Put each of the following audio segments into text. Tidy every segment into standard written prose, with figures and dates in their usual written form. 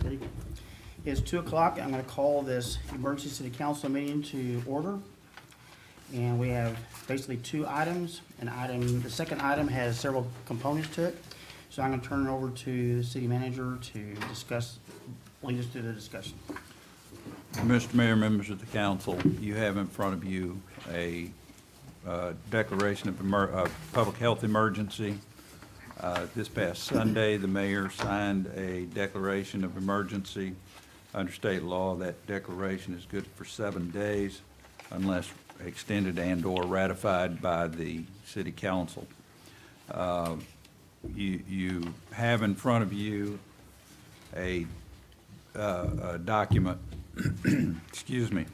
Ready? It's 2 o'clock. I'm going to call this emergency city council meeting to order. And we have basically two items. The second item has several components to it. So I'm going to turn it over to the city manager to lead us through the discussion. Mr. Mayor, members of the council, you have in front of you a declaration of public health emergency. This past Sunday, the mayor signed a declaration of emergency. Under state law, that declaration is good for 7 days unless extended and/or ratified by the city council. You have in front of you a document excuse me,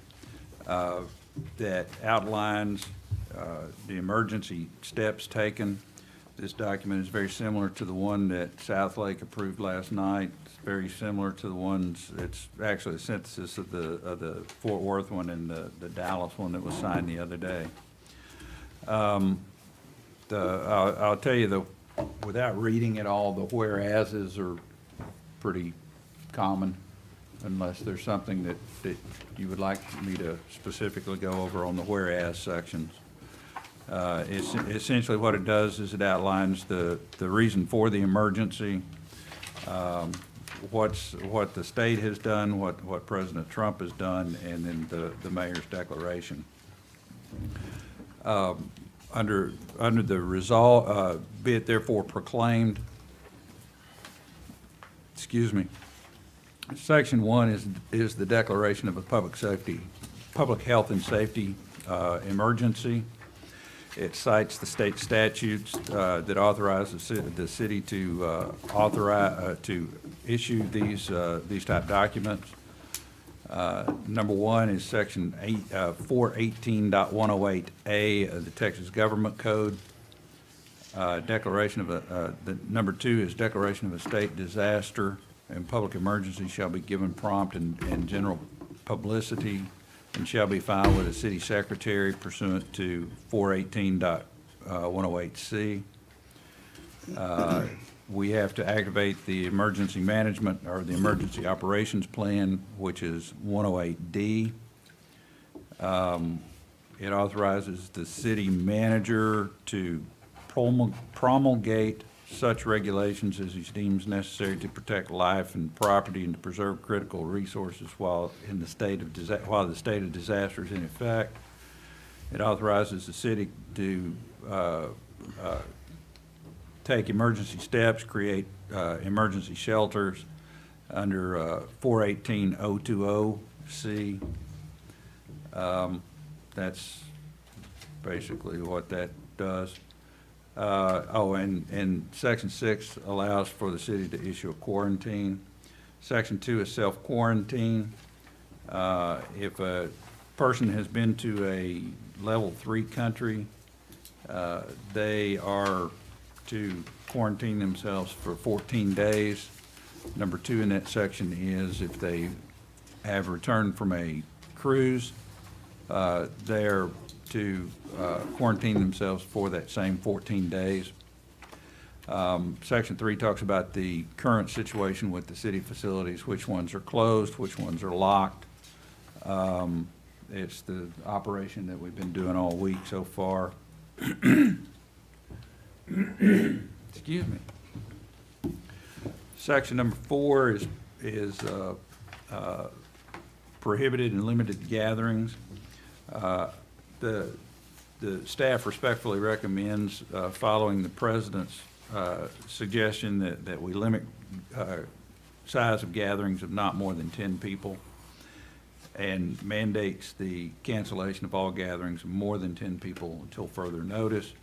that outlines the emergency steps taken. This document is very similar to the one that South Lake approved last night. It's very similar to the ones, it's actually a synthesis of the Fort Worth one and the Dallas one that was signed the other day. I'll tell you, without reading it all, the whereases are pretty common, unless there's something that you would like me to specifically go over on the whereas sections. It's essentially what it does is it outlines the reason for the emergency, what the state has done, what President Trump has done, and then the mayor's declaration. Under the resolve, be it therefore proclaimed, Section 1 is the declaration of a public health and safety emergency. It cites the state statutes that authorize the city to issue these type documents. Number 1 is Section 418.108A of the Texas Government Code. Number 2 is declaration of a state disaster and public emergency shall be given prompt and general publicity and shall be filed with the city secretary pursuant to 418.108C. We have to activate the emergency management or the emergency operations plan, which is 108D. It authorizes the city manager to promulgate such regulations as he deems necessary to protect life and property and to preserve critical resources while the state of disaster is in effect. It authorizes the city to take emergency steps, create emergency shelters under 418.020C. That's basically what that does. And Section 6 allows for the city to issue a quarantine. Section 2 is self-quarantine. If a person has been to a level 3 country, they are to quarantine themselves for 14 days. Number 2 in that section is if they have returned from a cruise, they're to quarantine themselves for that same 14 days. Section 3 talks about the current situation with the city facilities, which ones are closed, which ones are locked. It's the operation that we've been doing all week so far. Excuse me. Section number 4 is prohibited and limited gatherings. The staff respectfully recommends, following the president's suggestion that we limit size of gatherings of not more than 10 people and mandates the cancellation of all gatherings of more than 10 people until further notice.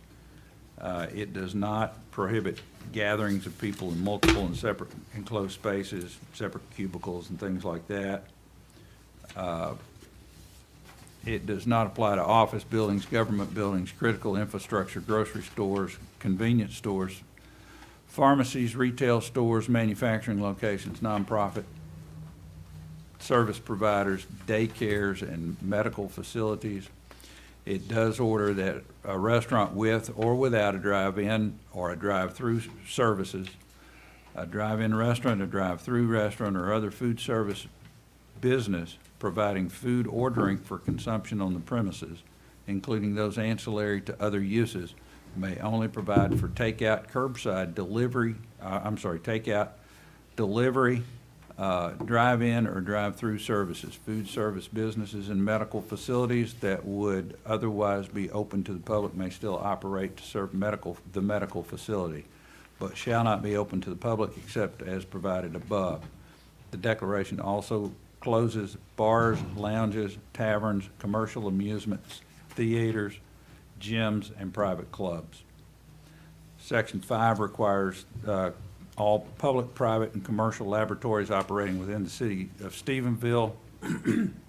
It does not prohibit gatherings of people in multiple and separate enclosed spaces, separate cubicles and things like that. It does not apply to office buildings, government buildings, critical infrastructure, grocery stores, convenience stores, pharmacies, retail stores, manufacturing locations, nonprofit service providers, daycares, and medical facilities. It does order that a restaurant with or without a drive-in or a drive-through services A drive-in restaurant, a drive-through restaurant, or other food service business providing food ordering for consumption on the premises, including those ancillary to other uses, may only provide for takeout, curbside delivery, takeout, delivery, drive-in or drive-through services. Food service businesses and medical facilities that would otherwise be open to the public may still operate to serve the medical facility, but shall not be open to the public except as provided above. The declaration also closes bars, lounges, taverns, commercial amusements, theaters, gyms, and private clubs. Section 5 requires all public, private, and commercial laboratories operating within the city of Stephenville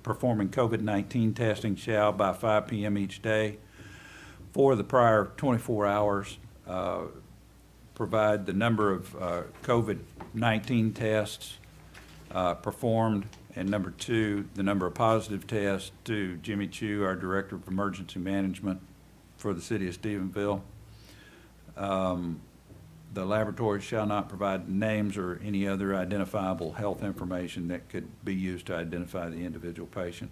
performing COVID-19 testing shall, by 5 p.m. each day, for the prior 24 hours, provide the number of COVID-19 tests performed, and number 2, the number of positive tests, to Jimmy Chu, our Director of Emergency Management for the city of Stephenville. The laboratory shall not provide names or any other identifiable health information that could be used to identify the individual patient.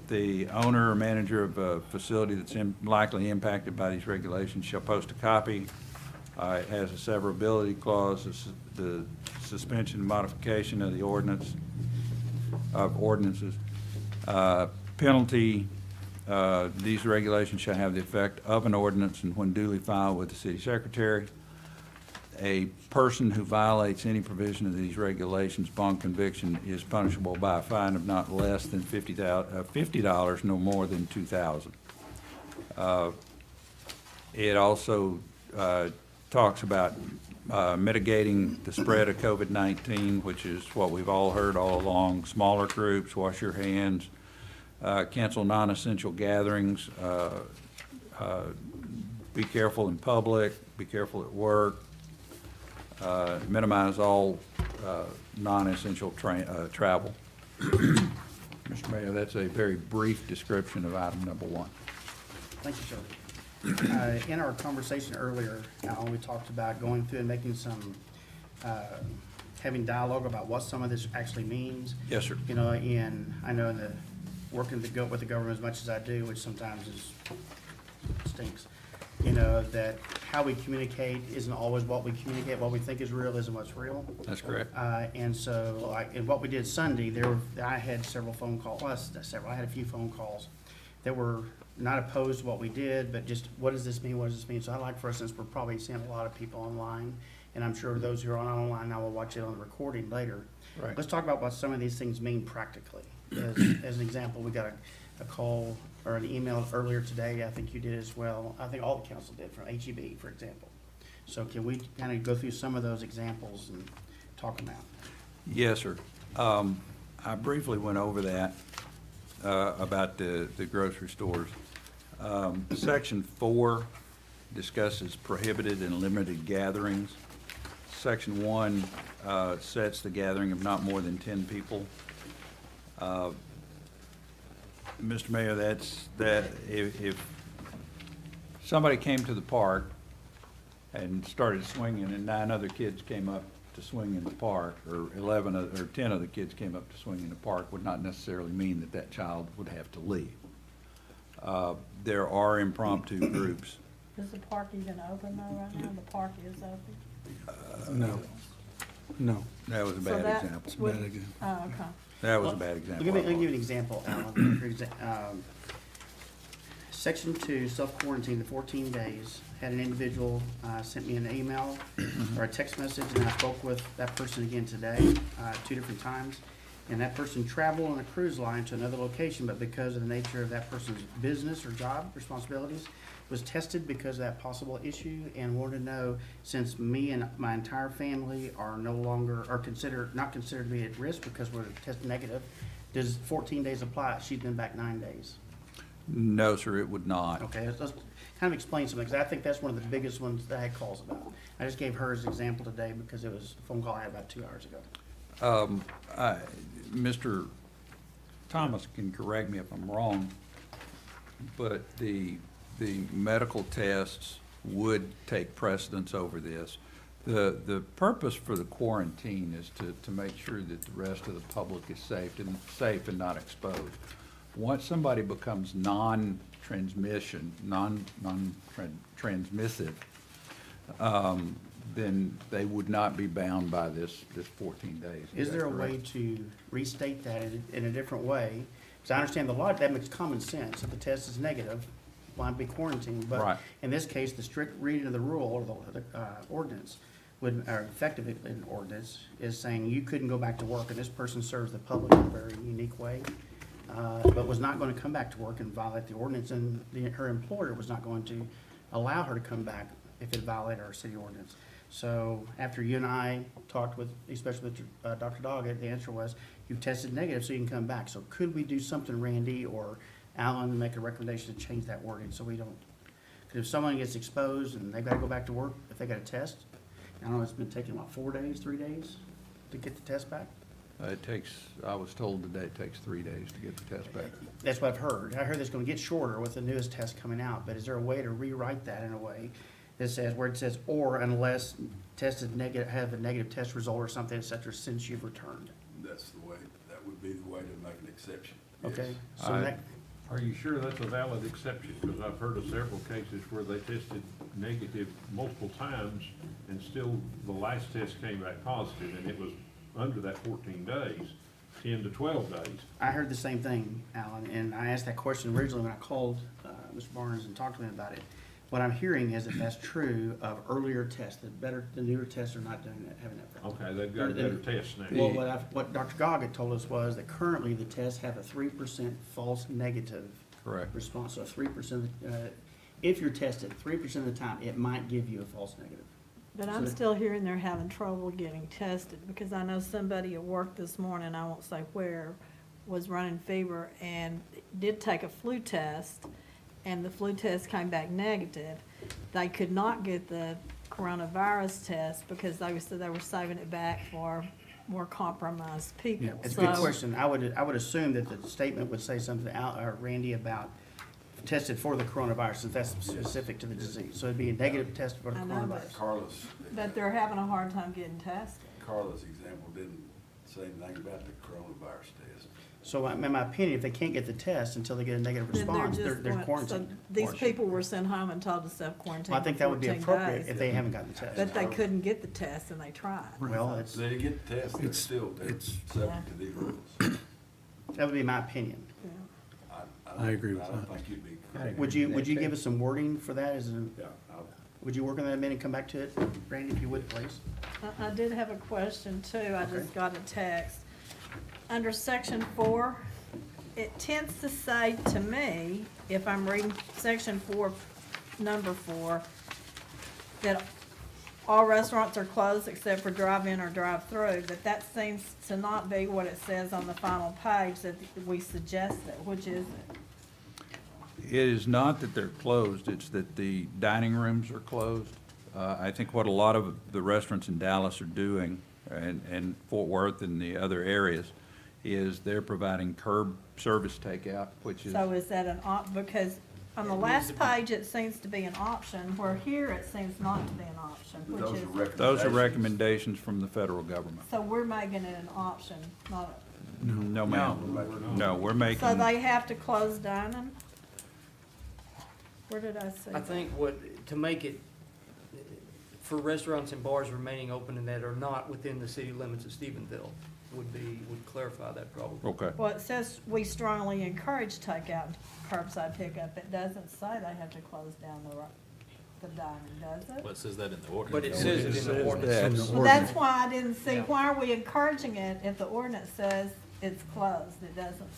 The owner or manager of a facility that's likely impacted by these regulations shall post a copy. It has a severability clause, the suspension and modification of the ordinances. Penalty, these regulations shall have the effect of an ordinance and when duly filed with the city secretary. A person who violates any provision of these regulations upon conviction is punishable by a fine of not less than $50, no more than $2,000. It also talks about mitigating the spread of COVID-19, which is what we've all heard all along: smaller groups, wash your hands, cancel non-essential gatherings, be careful in public, be careful at work, minimize all non-essential travel. Mr. Mayor, that's a very brief description of item number 1. Thank you, sir. In our conversation earlier, we talked about going through and making some, having dialogue about what some of this actually means. Yes, sir. You know, and I know in the working with the government as much as I do, which sometimes stinks, you know, that how we communicate isn't always what we communicate. What we think is real isn't what's real. That's correct. And so, and what we did Sunday, I had several phone calls. Well, I had a few phone calls that were not opposed to what we did, but just, what does this mean? What does this mean? So I'd like, for instance, we're probably seeing a lot of people online, and I'm sure those who are online now will watch it on the recording later. Right. Let's talk about what some of these things mean practically. As an example, we got a call or an email earlier today, I think you did as well. I think all the council did, from HEB, for example. So can we kind of go through some of those examples and talk about? Yes, sir. I briefly went over that about the grocery stores. Section 4 discusses prohibited and limited gatherings. Section 1 sets the gathering of not more than 10 people. Mr. Mayor, if somebody came to the park and started swinging and 9 other kids came up to swing in the park, or 10 other kids came up to swing in the park, would not necessarily mean that that child would have to leave. There are impromptu groups. Is the park even open though right now? The park is open? No. That was a So bad that example. would- Bad example. Oh, okay. That was a bad example. Let me give you an example, Alan. For Section 2, self-quarantine, the 14 days, had an individual sent me an email or a text message, and I spoke with that person again today, 2 different times. And that person traveled on a cruise line to another location, but because of the nature of that person's business or job responsibilities, was tested because of that possible issue, and wanted to know, since me and my entire family are no longer, are not considered to be at risk because we're tested negative, does 14 days apply? She's been back 9 days. No, sir, it would not. Okay, let's kind of explain something, because I think that's one of the biggest ones that I had calls about. I just gave her as an example today because it was a phone call I had about 2 hours ago. Mr. Thomas can correct me if I'm wrong, but the medical tests would take precedence over this. The purpose for the quarantine is to make sure that the rest of the public is safe and not exposed. Once somebody becomes non-transmissive, then they would not be bound by this 14 days. Is there a way correct? to restate that in a different way? Because I understand the law, that makes common sense. If the test is negative, why be quarantined? But Right. in this case, the strict reading of the rule or the ordinance would, or effective in ordinance, is saying you couldn't go back to work, and this person serves the public in a very unique way, but was not going to come back to work and violate the ordinance, and her employer was not going to allow her to come back if it violated our city ordinance. So after you and I talked with, especially with Dr. Doggett, the answer was, you tested negative, so you can come back. So could we do something, Randy or Alan, make a recommendation to change that wording so we don't, because if someone gets exposed and they've got to go back to work, if they got a test, I don't know, it's been taking, what, 4 days, 3 days to get the test back? It takes, I was told today it takes 3 days to get the test back. That's what I've heard. I heard it's going to get shorter with the newest test coming out, but is there a way to rewrite that in a way that says, where it says, or unless tested negative, have a negative test result or something, et cetera, since you've returned? That's the way, that would be the way to make an exception. Yes. Okay, so I- that, Are you sure that's a valid exception? Because I've heard of several cases where they tested negative multiple times and still the last test came back positive, and it was under that 14 days, 10 to 12 days. I heard the same thing, Alan, and I asked that question originally when I called Mr. Barnes and talked to him about it. What I'm hearing is that that's true of earlier tests, the newer tests are not doing that, having that problem. Okay, they've got better tests now. Well, what Dr. Goggett told us was that currently the tests have a 3% false negative Correct. response. So 3%, if you're tested, 3% of the time, it might give you a false negative. But So I'm that- still hearing they're having trouble getting tested, because I know somebody at work this morning, I won't say where, was running fever and did take a flu test, and the flu test came back negative. They could not get the coronavirus test because they said they were saving it back for more compromised people. Yeah, it's a good So- question. I would assume that the statement would say something, Randy, about tested for the coronavirus, since that's specific to the disease. So it'd be a negative test for the I know, coronavirus. Carlos, But they're having a hard time getting tested. Carlos' example didn't say anything about the coronavirus test. So in my opinion, if they can't get the test until they get a negative Then response, they're just going- quarantined. So these people were sent home and told to self-quarantine Well, I think that would be 14 appropriate days. if they haven't gotten the test. But they couldn't get the test and they tried. Well, it's, They didn't get the test, they're still, they're subject to these rules. that would be my opinion. Yeah. I agree with that. I don't think you'd be correct. Would you give us some wording for that? Yeah, Would you work on that a minute and come back to it, Randy, if you would, please? I did have a question too. I Okay. just got a text. Under section 4, it tends to say to me, if I'm reading section 4, number 4, that all restaurants are closed except for drive-in or drive-through, but that seems to not be what it says on the final page that we suggested. Which is it? It is not that they're closed, it's that the dining rooms are closed. I think what a lot of the restaurants in Dallas are doing, and Fort Worth and the other areas, is they're providing curb service takeout, which is, So is that an because on the last page, it seems to be an option, where here it seems not to be an option, But which those are is, recommendations. those are recommendations from the federal government. so we're making it an option, not No, ma'am. No, we're making. so they have to close dining? Where did I see? I think to make it, for restaurants and bars remaining open and that are not within the city limits of Stephenville would clarify that probably. Okay. Well, it says we strongly encourage takeout and curbside pickup. It doesn't say they have to close down the dining, does it? Well, it says that in the ordinance. But it says it in the ordinance. Well, that's why I didn't see, why are we encouraging it if the ordinance says it's closed? It doesn't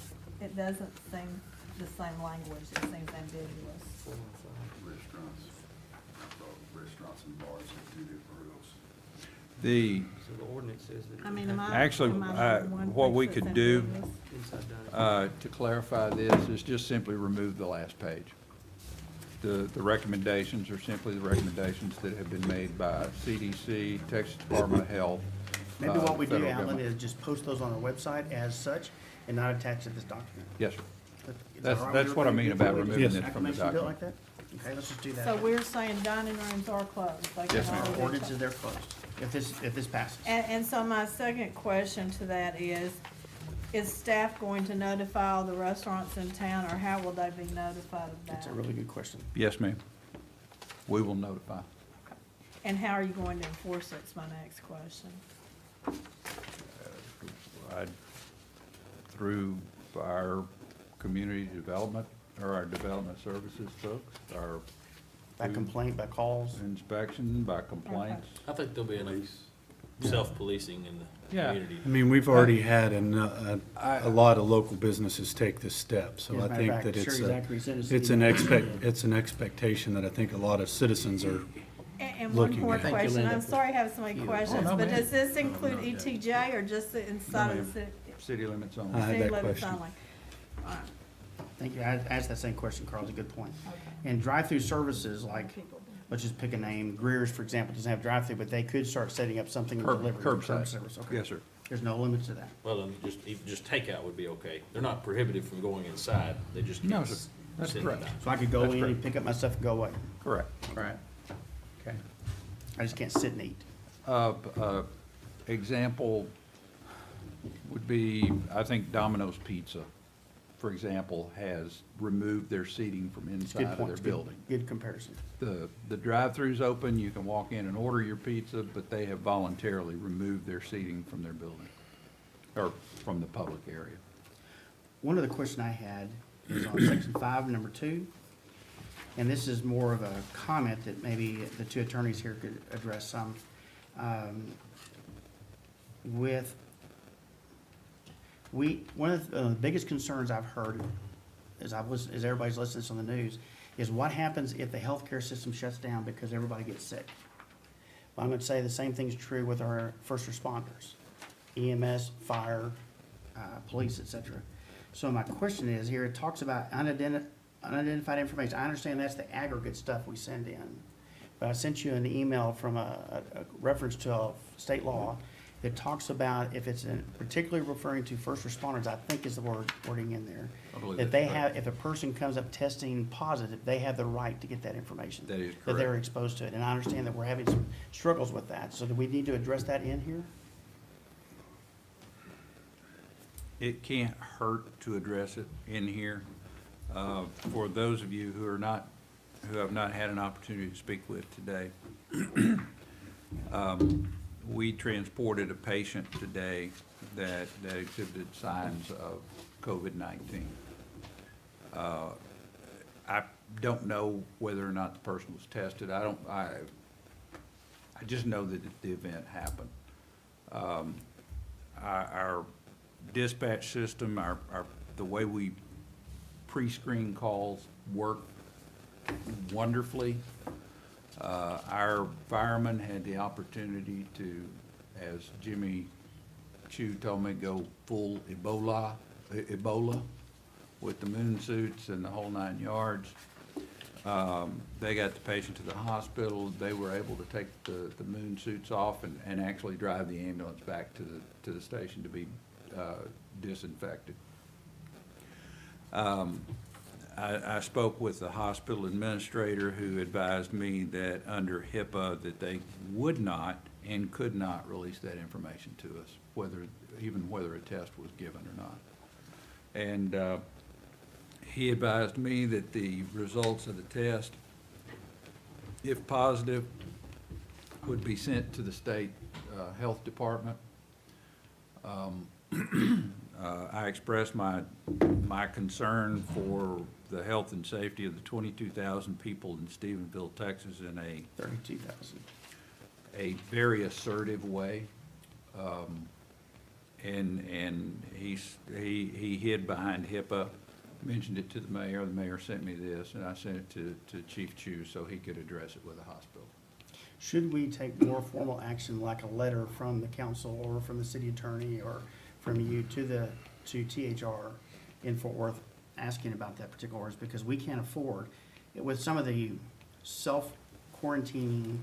seem the same language, it seems ambiguous. Restaurants and bars have two different rules. The, So the ordinance says that. I mean, am I? Actually, am I the only one what who we thinks it's could do- ambiguous? Inside dining. to clarify this is just simply remove the last page. The recommendations are simply the recommendations that have been made by CDC, Texas Department of Health. Maybe what we do, federal Alan, government. is just post those on our website as such and not attach to this document. Yes, sir. Is that all right with That's what I everybody? mean about Can we removing just it from the acclamation bill document. like that? Okay, let's just do that. So we're saying dining rooms are closed. They Yes, can ma'am. only be Ordinances, they're closed, if this passes. And so my second question to that is staff going to notify all the restaurants in town, or how will they be notified of that? That's a really good question. Yes, ma'am. We will notify. And how are you going to enforce it, is my next question. Through our community development, or our development services folks, our By complaint, by calls. inspection, by complaints. I think there'll be enough self-policing in the Yeah. community. I mean, we've already had a lot of local businesses take this step, so As a I matter of think fact, that Sherry Zachary sent us it's an an email. it's an expectation that I think a lot of citizens are, And one Looking more at it. Thank you, question, Linda. I'm sorry I have so many You. questions, no, but ma'am. does this include ETJ or just the inside of the city? City limits only. I had city that limits question. only? All right, Thank you. I asked that same question, Carl. It's a good point. okay. And drive-through services, like, People do. let's just pick a name, Greer's, for example, doesn't have drive-through, but they could start setting up something to deliver. Curbside. service. Okay. Yes, sir. There's no limit to that. Well, then just takeout would be okay. They're not prohibited from going inside, they just No, can't sir. That's sit correct. down. So I could go That's in and correct. pick up my stuff and go away. Correct. Right. Okay. I just can't sit and eat. Example would be, I think Domino's Pizza, for example, has removed their seating from It's a inside good of point. their It's a good- building. Good comparison. The drive-through's open, you can walk in and order your pizza, but they have voluntarily removed their seating from their building, or from the public area. One other question I had is on section 5, number 2. And this is more of a comment that maybe the two attorneys here could address some. One of the biggest concerns I've heard, as everybody's listening on the news, is what happens if the healthcare system shuts down because everybody gets sick? Well, I'm gonna say the same thing's true with our first responders, EMS, fire, police, et cetera. So my question is, here it talks about unidentified information. I understand that's the aggregate stuff we send in. But I sent you an email from a reference to a state law that talks about if it's particularly referring to first responders, I think is the wording in there. I believe That that's they correct. have, if a person comes up testing positive, they have the right to get that information. That is That they're correct. exposed to it. And I understand that we're having some struggles with that. So do we need to address that in here? It can't hurt to address it in here. For those of you who have not had an opportunity to speak with today, we transported a patient today that exhibited signs of COVID-19. I don't know whether or not the person was tested. I just know that the event happened. Our dispatch system, the way we pre-screen calls work wonderfully. Our firemen had the opportunity to, as Jimmy Chu told me, go full Ebola with the moon suits and the whole 9 yards. They got the patient to the hospital. They were able to take the moon suits off and actually drive the ambulance back to the station to be disinfected. I spoke with the hospital administrator who advised me that under HIPAA that they would not and could not release that information to us, even whether a test was given or not. And he advised me that the results of the test, if positive, would be sent to the state health department. I expressed my concern for the health and safety of the 22,000 people in Stephenville, Texas, in 32,000. a very assertive way. And he hid behind HIPAA, mentioned it to the mayor sent me this, and I sent it to Chief Chu so he could address it with the hospital. Should we take more formal action, like a letter from the council or from the city attorney or from you to THR in Fort Worth asking about that particular ordinance? Because we can't afford, with some of the self-quarantining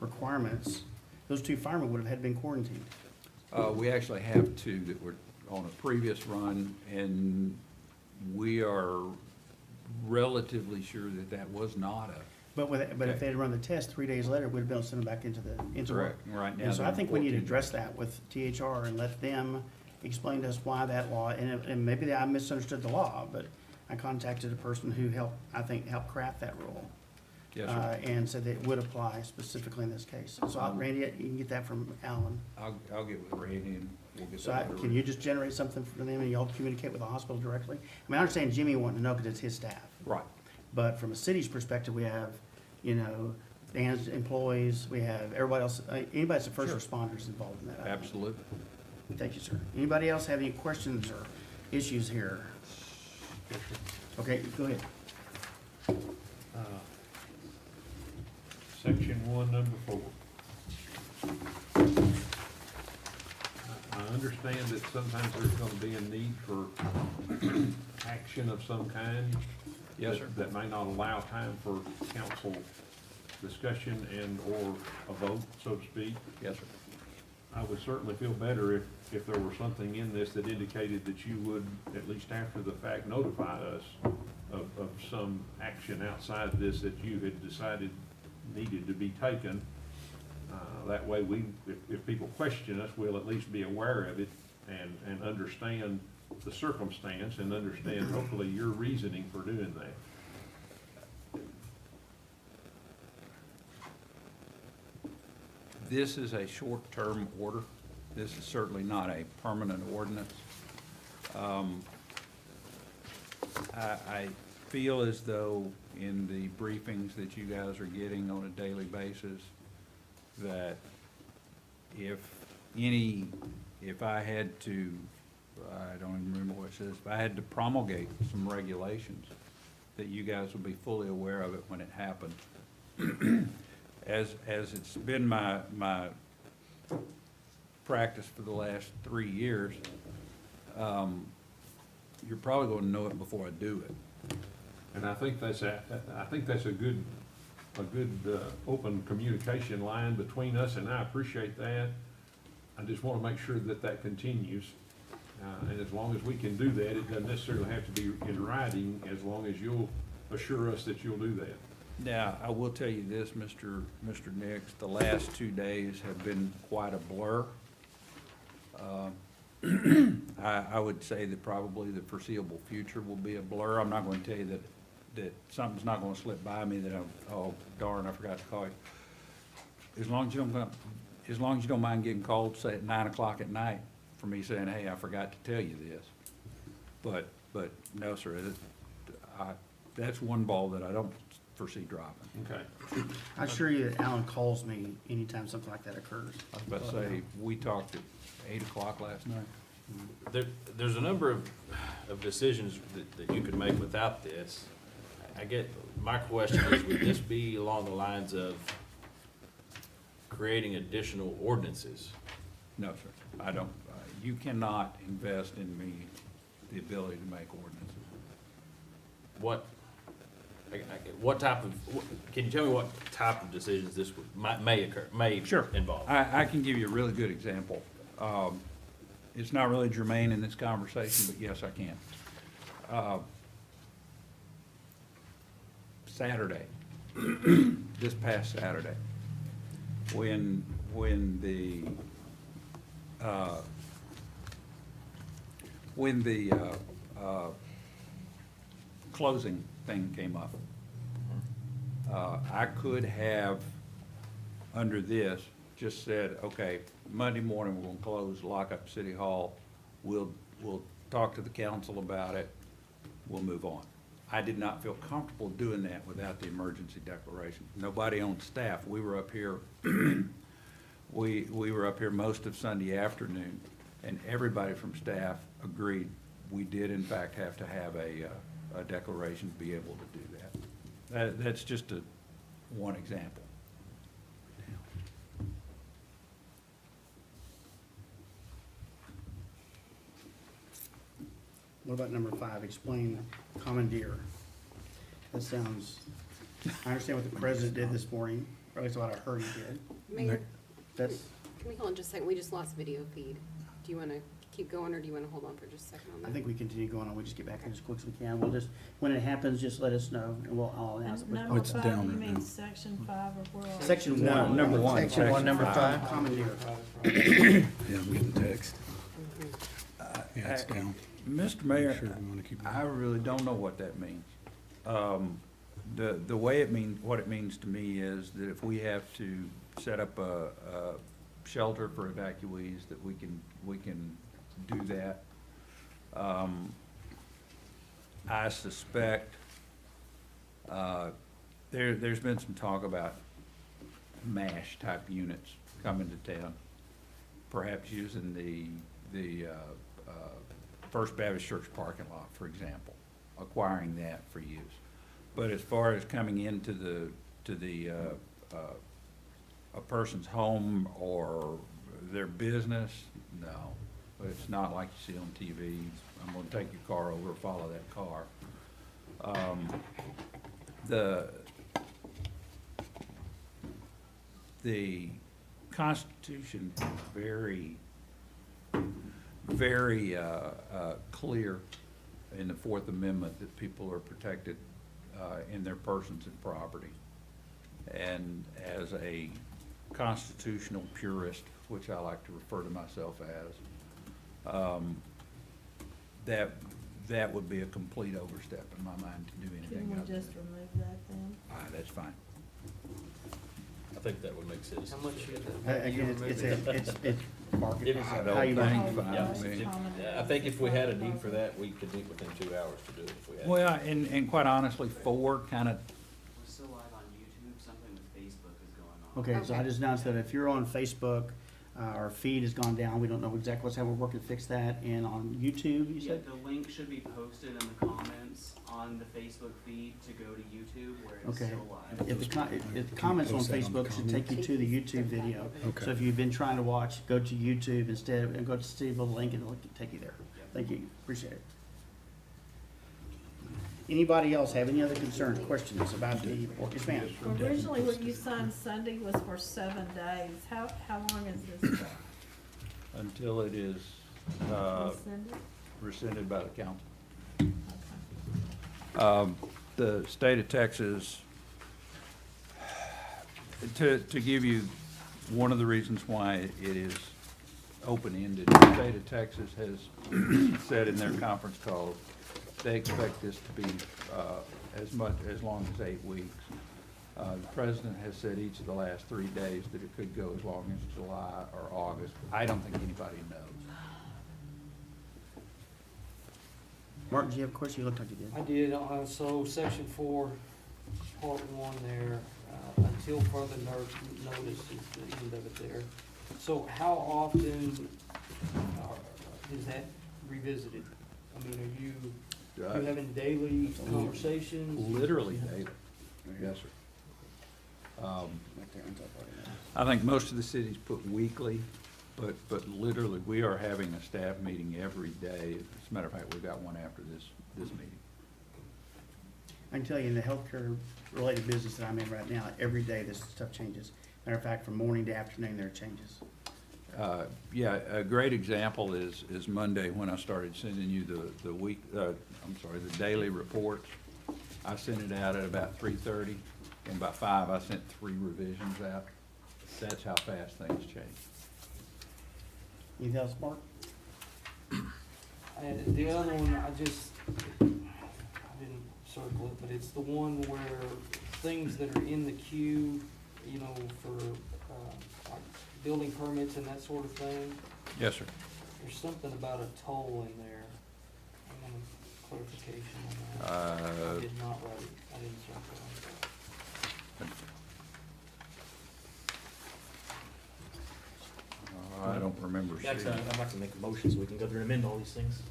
requirements, those two firemen would have had been quarantined. We actually have two that were on a previous run, and we are relatively sure that that was not a. But if Okay. they had run the test 3 days later, we'd have been able to send them back into work. Right now. And so I they're think we need to 14 address that with THR and let them explain to us why that law, and maybe I misunderstood the law, but I contacted a person who helped craft that rule. Yes, sir. And said that it would apply specifically in this case. So Randy, you can get that from Alan. I'll get with Randy and we'll get So that. can you just generate something for them and y'all communicate with the hospital directly? I mean, I understand Jimmy wanted to know because it's his staff. Right. But from a city's perspective, we have, Dan's employees, we have everybody else, anybody that's a first Sure. responders involved in that. Absolutely. Thank you, sir. Anybody else have any questions or issues here? Okay, go ahead. Section 1, number 4. I understand that sometimes there's gonna be a need for action of some kind. Yes, sir. That may not allow time for council discussion and/or a vote, so to speak. Yes, sir. I would certainly feel better if there were something in this that indicated that you would, at least after the fact, notify us of some action outside this that you had decided needed to be taken. That way if people question us, we'll at least be aware of it and understand the circumstance and understand hopefully your reasoning for doing that. This is a short-term order. This is certainly not a permanent ordinance. I feel as though in the briefings that you guys are getting on a daily basis, that if I had to, I don't even remember what it says, if I had to promulgate some regulations, that you guys would be fully aware of it when it happened. As it's been my practice for the last 3 years, you're probably going to know it before I do it. And I think that's a good open communication line between us, and I appreciate that. I just want to make sure that that continues. And as long as we can do that, it doesn't necessarily have to be in writing, as long as you'll assure us that you'll do that. Now, I will tell you this, Mr. Nix, the last 2 days have been quite a blur. I would say that probably the foreseeable future will be a blur. I'm not going to tell you that something's not going to slip by me that oh darn, I forgot to call you. As long as you don't mind getting called, say at 9 o'clock at night, for me saying, hey, I forgot to tell you this. But no, sir, that's one ball that I don't foresee dropping. Okay. I assure you that Alan calls me anytime something like that occurs. I was about to say, we talked at 8 o'clock last night. There's a number of decisions that you could make without this. I get, my question is, would this be along the lines of creating additional ordinances? No, sir, I don't. You cannot invest in me the ability to make ordinances. What type of, can you tell me what type of decisions this may involve? I can give you a really good example. It's not really germane in this conversation, but yes, I can. Saturday, this past Saturday, when the closing thing came up, I could have, under this, just said, okay, Monday morning, we're gonna close, lock up City Hall, we'll talk to the council about it, we'll move on. I did not feel comfortable doing that without the emergency declaration. Nobody on staff, we were up here, we were up here most of Sunday afternoon, and everybody from staff agreed we did in fact have to have a declaration to be able to do that. That's just one example. What about number 5, explain commandeer? That sounds, I understand what the president did this morning, or at least what I heard he did. Mayor, That's, can we hold on just a second? We just lost video feed. Do you want to keep going, or do you want to hold on for just a second on that? I think we continue going on, we just get back here as quick as we can. We'll just, when it happens, just let us know, and I'll announce it. And number It's five, down you right mean now. section 5 or where? are we? Section No, one. number one. Section one, number five, commandeer. Yeah, I'm getting text. Yeah, it's I- down. Mr. Mayor, Sure we wanna keep I going. really don't know what that means. The way what it means to me is that if we have to set up a shelter for evacuees, that we can do that. I suspect, there's been some talk about MASH type units coming to town, perhaps using the First Baptist Church parking lot, for example, acquiring that for use. But as far as coming into a person's home or their business, no. But it's not like you see on TV, I'm gonna take your car over, follow that car. The Constitution is very clear in the Fourth Amendment that people are protected in their persons and property. And as a constitutional purist, which I like to refer to myself as, that would be a complete overstep in my mind to do anything Can we other than just remove that then? that's fine. I think that would make sense. How much is that? Again, it's market, If- it's I how you don't want think to. fine Yeah, with me. I think if we had a need for that, we could meet within 2 hours to do it if we had. Well, and quite honestly, four kind of, We're still live on YouTube, something with Facebook is going on. Okay, so I Okay. just announced that if you're on Facebook, our feed has gone down, we don't know exactly what's happening, we're working to fix that, and on YouTube, you Yeah, said? the link should be posted in the comments on the Facebook feed to go to YouTube where it's Okay. still live. If the comments on Post that on the Facebook should take you to the YouTube video. Okay. So if you've been trying to watch, go to YouTube instead, and go to Steve with a link, and it'll take you there. Thank you, appreciate it. Anybody else have any other concerns, questions about the, yes, ma'am? Originally, what you signed Sunday was for 7 days. How long is this for? until it is Rescinded? rescinded by the council. Okay. The state of Texas, to give you one of the reasons why it is open-ended, the state of Texas has said in their conference calls, they expect this to be as long as 8 weeks. The president has said each of the last 3 days that it could go as long as July or August. I don't think anybody knows. Mark, did you have a question? You looked like you did. I did, so section 4, part 1 there, until further notice is the end of it there. So how often is that revisited? I mean, are you having daily conversations? Literally daily. Yes, sir. Right there on top of it. I think most of the cities put weekly, but literally, we are having a staff meeting every day. As a matter of fact, we've got one after this meeting. I can tell you in the healthcare related business that I'm in right now, every day this stuff changes. Matter of fact, from morning to afternoon, there are changes. Yeah, a great example is Monday when I started sending you the daily reports. I sent it out at about 3:30, and by 5, I sent 3 revisions out. That's how fast things change. Anything else, Mark? And the other one, I didn't circle it, but it's the one where things that are in the queue, you know, for, like building permits and that sort of thing. Yes, sir. There's something about a toll in there. I want a clarification on that. I did not write it. I didn't circle it. I don't remember seeing Actually, it. I'd like to make a motion so we can go through and amend all these things.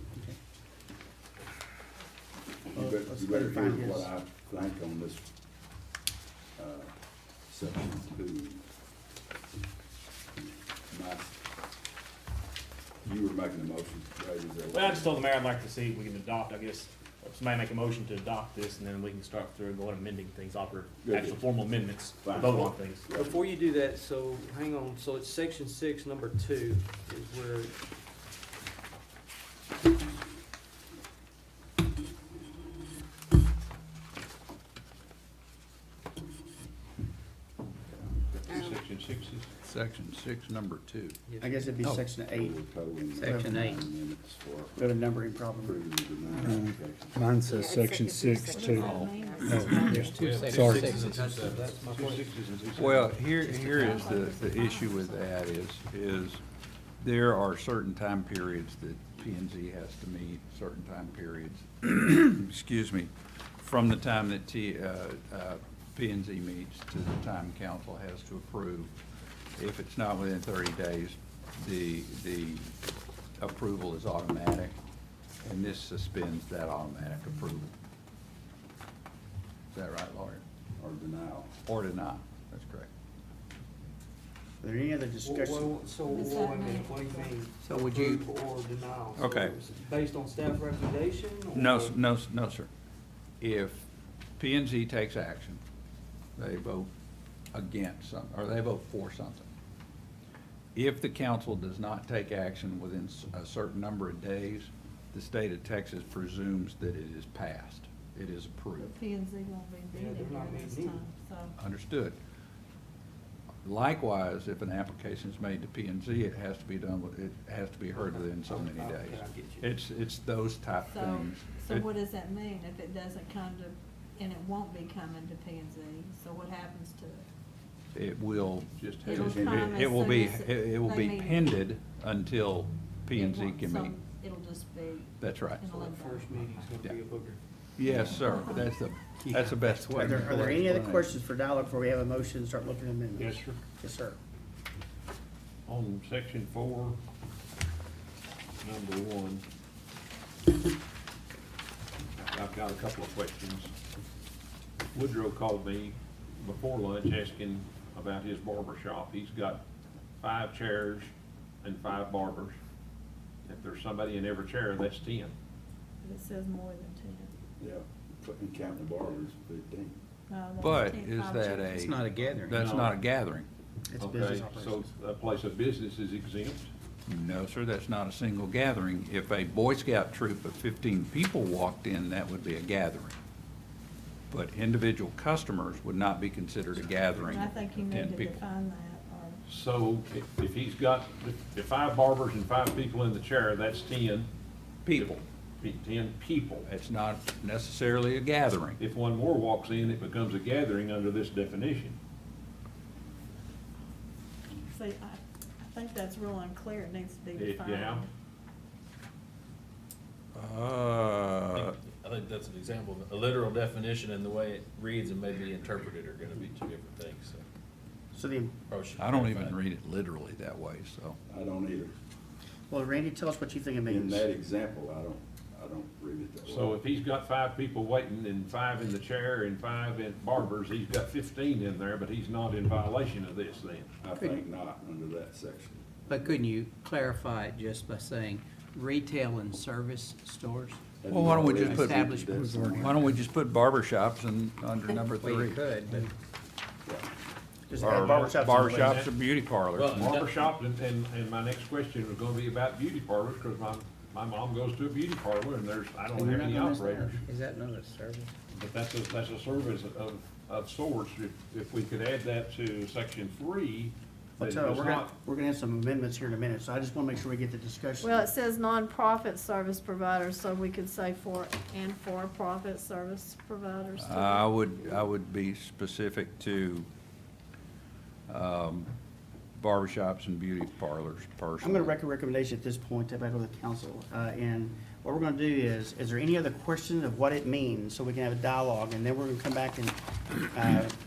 You Let's better let him hear find his. what I think on this, section 2. You were making a motion, right? Is that- Well, I just told the mayor I'd like to see if we can adopt, I guess, somebody make a motion to adopt this, and then we can start through and go on amending things, offer Good. actual formal amendments, Fine. vote on things. Before you do that, so, hang on, so it's section 6, number 2 is where Section 6 is, Section 6, number 2. I guess it'd be Oh. section 8. Section 8. Minutes for We have a numbering problem. approving the denial application. Mine says section 6 too. There's two sections. Sorry. That's my two question. sixes and two sevens. Well, here is the issue with that is there are certain time periods that P and Z has to meet, certain time periods, excuse me, from the time that P and Z meets to the time council has to approve. If it's not within 30 days, the approval is automatic, and this suspends that automatic approval. Is that right, lawyer? Or denial. Or deny, that's correct. Are there any other discussion? So, What does wait a that minute, mean? what do you mean? So would you- Approve or denial? So Okay. it's based on staff recommendation? No, or- no, sir. If P and Z takes action, they vote against something, or they vote for something. If the council does not take action within a certain number of days, the state of Texas presumes that it is passed, it is approved. P and Z won't be Yeah, meeting they're not during this meeting time, so. Understood. Likewise, if an application is made to P and Z, it has to be done, it has to be heard within so many Okay, days. I get you. It's those type So, things. so It- what does that mean if it doesn't come to, and it won't be coming to P and Z? So what happens to it? It will, Just It'll have, come as it will soon be, as it will they be meet. pended until P and It Z won't- can so meet. It'll just be That's right. in a So limbo. that first meeting's gonna be a booger. Yes, sir. That's the best way. Are there any other questions for dialogue before we have a motion to start looking at amendments? yes, sir. Yes, sir. On section 4, number 1, I've got a couple of questions. Woodrow called me before lunch asking about his barber shop. He's got 5 chairs and 5 barbers. If there's somebody in every chair, that's 10. It says more than 10. Yeah, couldn't count the barbers, 15. No, that's But 10, is 5 that chairs. a? It's not a gathering. That's No. not a gathering. It's business Okay, so operations. a place of business is exempt? No, sir, that's not a single gathering. If a Boy Scout troop of 15 people walked in, that would be a gathering. But individual customers would not be considered a gathering And I think you of 10 need to people. define that, or. So if he's got, if 5 barbers and 5 people in the chair, that's 10. People. 10 people. It's not necessarily a gathering. If one more walks in, it becomes a gathering under this definition. See, I think that's real unclear, it needs to be defined. Yeah. I think that's an example. A literal definition and the way it reads and may be interpreted are gonna be two different things, so. So the, probably should I don't clarify even it. read it literally that way, so. I don't either. well, Randy, tell us what you think it In means. that example, I don't read it that way. So if he's got 5 people waiting and 5 in the chair and 5 in barbers, he's got 15 in there, but he's not in violation of this then. I think not under that section. But couldn't you clarify it just by saying retail and service stores? Well, why don't we just put, Establishments. why don't we just put barber shops in, under number Well, you 3? could, but Just Or add barbershops. barber in. shops or beauty parlors. Well, Barber shop, and my next question was gonna be about beauty parlors, because my mom goes to a beauty parlor, and I don't And you're have any not gonna miss operators. is that not a service? But that's a service of sorts. If we could add that to section 3, I'll that it tell you, does not. we're gonna have some amendments here in a minute, so I just wanna make sure we get the discussion. Well, it says nonprofit service providers, so we could say for-profit service providers. too. I would be specific to barbershops and beauty parlors personally. I'm gonna make a recommendation at this point to back over the council, and what we're gonna do is there any other question of what it means, so we can have a dialogue, and then we're gonna come back and,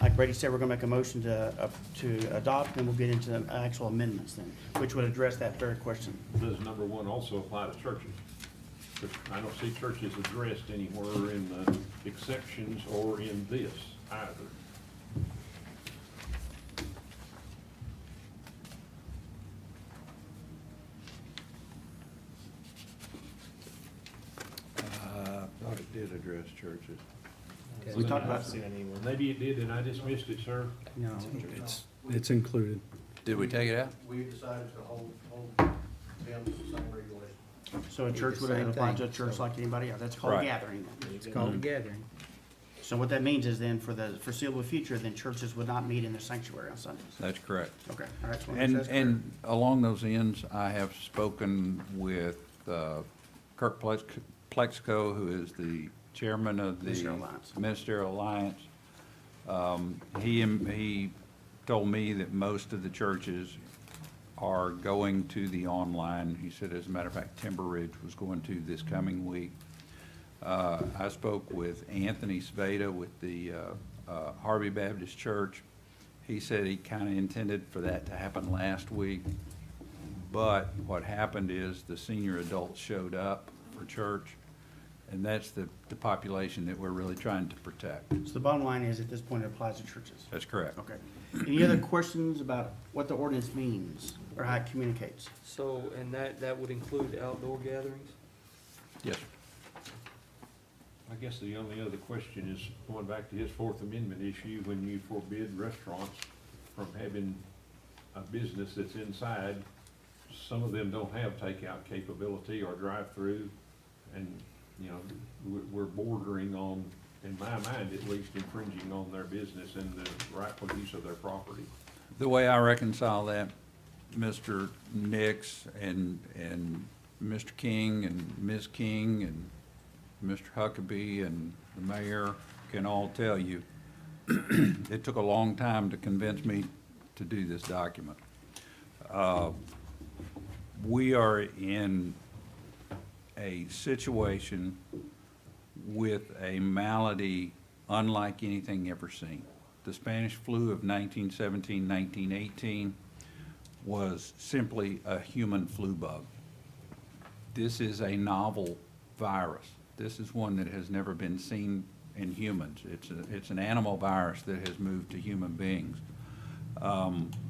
like Brady said, we're gonna make a motion to adopt, and we'll get into the actual amendments then, which would address that third question. Does number 1 also apply to churches? But I don't see churches addressed anywhere in the exceptions or in this either. I thought it did address churches. We talked about- I've seen it anywhere. Maybe it did, and I just missed it, sir. No. It's included. Did we take it out? We decided to hold them to the same regulation. So a church would same apply to a thing, church so- like anybody else. That's called Right. gathering. It's called a gathering. So what that means is then for the foreseeable future, then churches would not meet in their sanctuary on Sundays. That's correct. Okay, all right. just wanna make sure And, that's clear. and along those ends, I have spoken with Kirk Plexico, who is the chairman of the Ministerial Alliance. Ministerial Alliance. He told me that most of the churches are going to the online. He said, as a matter of fact, Timber Ridge was going to this coming week. I spoke with Anthony Sveda with the Harvey Baptist Church. He said he kind of intended for that to happen last week, but what happened is the senior adults showed up for church, and that's the population that we're really trying to protect. So the bottom line is, at this point, it applies to churches. That's correct. Okay. Any other questions about what the ordinance means or how it communicates? So, and that would include outdoor gatherings? Yes, sir. I guess the only other question is, going back to his Fourth Amendment issue, when you forbid restaurants from having a business that's inside, some of them don't have takeout capability or drive-through, and, you know, we're bordering on, in my mind at least, infringing on their business and the rightful use of their property. The way I reconcile that, Mr. Nix and Mr. King and Ms. King and Mr. Huckabee and the mayor can all tell you, it took a long time to convince me to do this document. We are in a situation with a malady unlike anything ever seen. The Spanish flu of 1917, 1918 was simply a human flu bug. This is a novel virus. This is one that has never been seen in humans. It's an animal virus that has moved to human beings.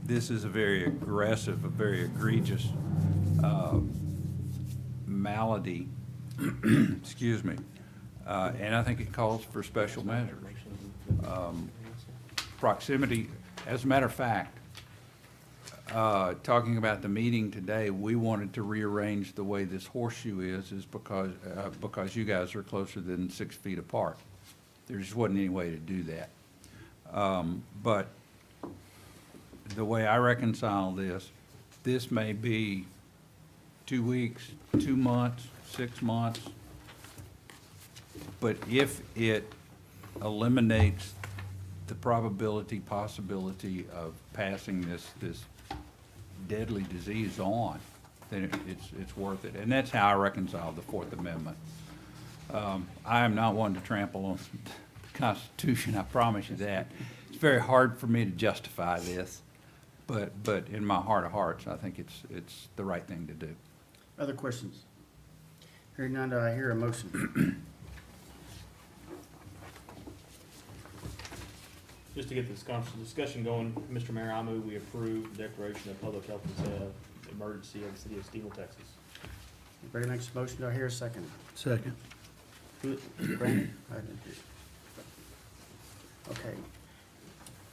This is a very aggressive, a very egregious malady, excuse me, and I think it calls for special measures. Proximity, as a matter of fact, talking about the meeting today, we wanted to rearrange the way this horseshoe is because you guys are closer than 6 feet apart. There just wasn't any way to do that. But the way I reconcile this may be 2 weeks, 2 months, 6 months. But if it eliminates the possibility of passing this deadly disease on, then it's worth it. And that's how I reconcile the Fourth Amendment. I am not one to trample on the Constitution, I promise you that. It's very hard for me to justify this, but in my heart of hearts, I think it's the right thing to do. Other questions? Hearing none, do I hear a motion? Just to get this discussion going, Mr. Mayor, I move we approve the declaration of public health emergency of the city of Steele, Texas. Brady makes a motion, do I hear a second? Second. Brandon? I didn't hear. Okay.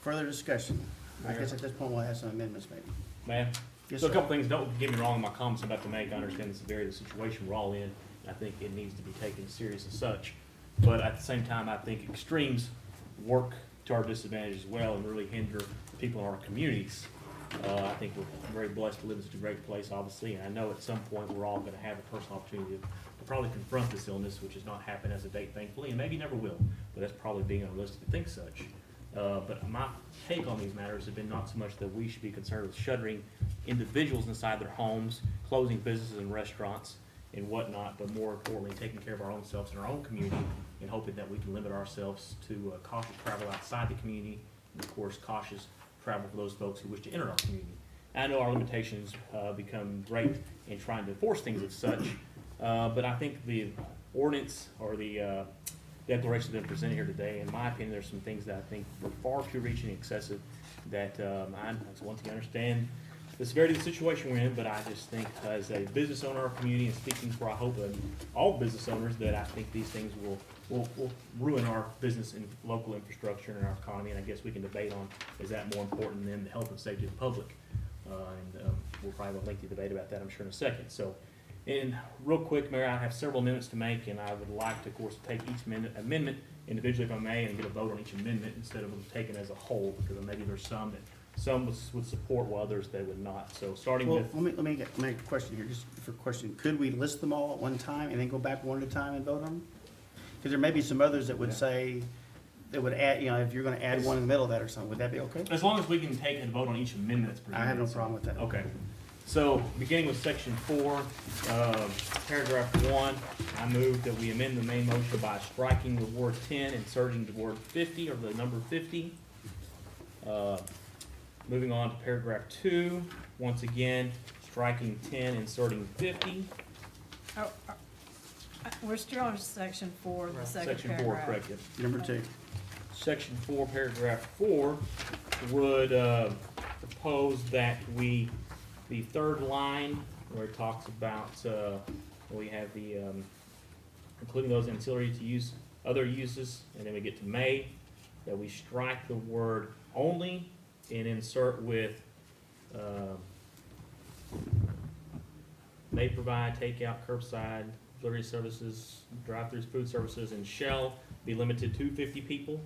Further discussion? I guess at this point we'll have some amendments maybe. Ma'am? Yes, So a sir. couple things, don't get me wrong in my comments I'm about to make, I understand the severity of the situation we're all in, and I think it needs to be taken serious as such. But at the same time, I think extremes work to our disadvantage as well and really hinder people in our communities. I think we're very blessed to live in such a great place, obviously, and I know at some point we're all gonna have a personal opportunity to probably confront this illness, which has not happened as of date, thankfully, and maybe never will, but that's probably being unrealistic to think such. But my take on these matters have been not so much that we should be concerned with shuttering individuals inside their homes, closing businesses and restaurants and whatnot, but more importantly, taking care of our own selves and our own community and hoping that we can limit ourselves to cautious travel outside the community and of course cautious travel for those folks who wish to enter our community. And I know our limitations become great in trying to enforce things as such, but I think the ordinance or the declaration that presented here today, in my opinion, there's some things that I think were far too reaching and excessive that I once again understand the severity of the situation we're in, but I just think as a business owner of our community and speaking for, I hope, all business owners, that I think these things will ruin our business and local infrastructure and our economy, and I guess we can debate on, is that more important than the health and safety of the public? We'll probably have a lengthy debate about that, I'm sure, in a second. So And real quick, Mayor, I have several amendments to make, and I would like to, of course, take each amendment individually if I may, and get a vote on each amendment instead of them taken as a whole, because maybe there's some would support while others they would not. So starting Well, with, let me make a question here, just for question. Could we list them all at one time and then go back one at a time and vote on them? Because there may be some others that would say, that would add, you know, if you're gonna add one in the middle of that or something, would that be okay? as long as we can take and vote on each amendment that's presented. I have no problem with that. Okay. So, beginning with section 4, paragraph 1, I move that we amend the main motion by striking the word 10, inserting the word 50, or the number 50. Moving on to paragraph 2, once again, striking 10, inserting 50. We're still on section 4, the second Section 4, paragraph. correct, yes. Number 2. Section 4, paragraph 4 would propose that the third line where it talks about, we have the, including those ancillary to use, other uses, and then we get to may, that we strike the word only and insert with, may provide takeout, curbside, delivery services, drive-throughs, food services, and shall be limited to 50 people.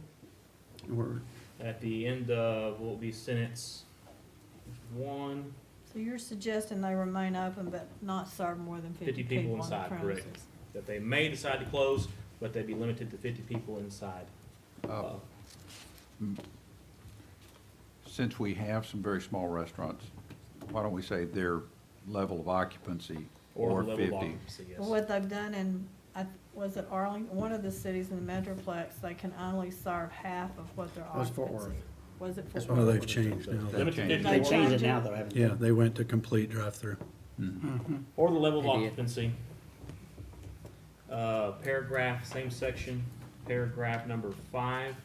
Word. At the end of what will be sentence 1, So you're suggesting they remain open but not serve more than 50 50 people people on the inside, correct. premises? That they may decide to close, but they'd be limited to 50 people inside. Since we have some very small restaurants, why don't we say their level of occupancy or the level of 50? occupancy, yes. Well, what they've done in, was it Arlington, one of the cities in the Metroplex, they can only serve half of what their That was occupancy. Fort Worth. Was it That's Fort Well, Worth? they've changed now. Limited to changed. 50 They or- changed it now, though, haven't they? Yeah, they went to complete drive-through. Or the level of They did. occupancy. Paragraph, same section, paragraph number 5.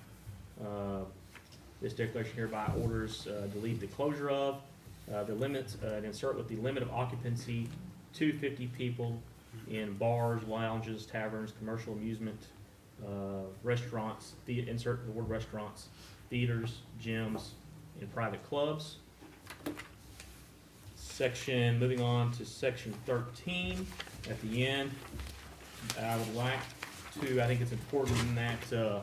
This declaration hereby orders, delete the closure of, the limits, and insert with the limit of occupancy to 50 people in bars, lounges, taverns, commercial amusement, restaurants, insert the word restaurants, theaters, gyms, and private clubs. Moving on to section 13, at the end, I would like to, I think it's important that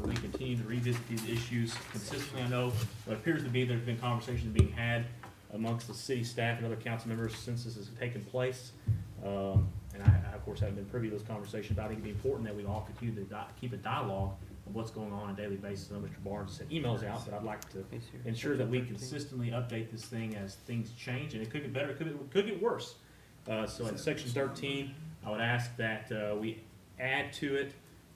we continue to revisit these issues consistently. I know what appears to be there's been conversations being had amongst the city staff and other council members since this has taken place. And I, of course, haven't been privy to those conversations, but I think it'd be important that we all continue to keep a dialogue of what's going on a daily basis. I know Mr. Barnes sent emails out, but I'd like to ensure that we consistently update this thing as things change, and it could get better, it could get worse. So in section 13, I would ask that we add to it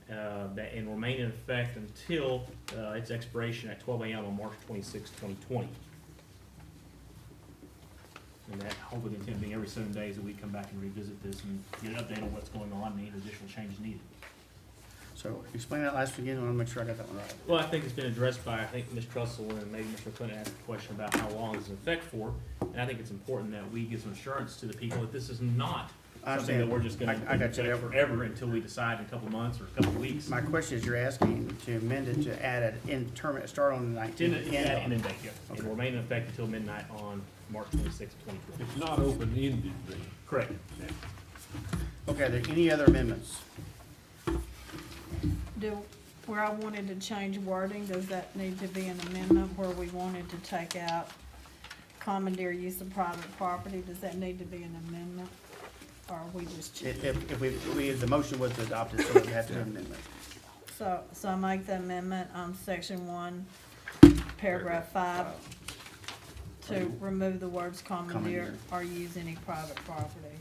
that and remain in effect until its expiration at 12 a.m. on March 26, 2020. And that hopefully the intent being every 7 days that we come back and revisit this and get an update on what's going on and any additional changes needed. So explain that last again, I want to make sure I got that one right. Well, I think it's been addressed by, I think, Ms. Trussell and maybe Mr. Clinton asked a question about how long it's in effect for. And I think it's important that we give some assurance to the people that this is not I something that understand. we're just gonna I got you. forever until we decide in a couple of months or a couple of weeks. My question is, you're asking to amend it to add an interim, start on the 19th. End date, yeah. And Okay. remain in effect until midnight on March 26, 2020. It's not open-ended then. Correct. Okay, are there any other amendments? Where I wanted to change wording, does that need to be an amendment where we wanted to take out commandeer use of private property? Does that need to be an amendment? Or are we just, If the motion was adopted, so it had to be an amendment. so I make the amendment on section 1, paragraph 5, to remove the words commandeer Commandeer. or use any private property.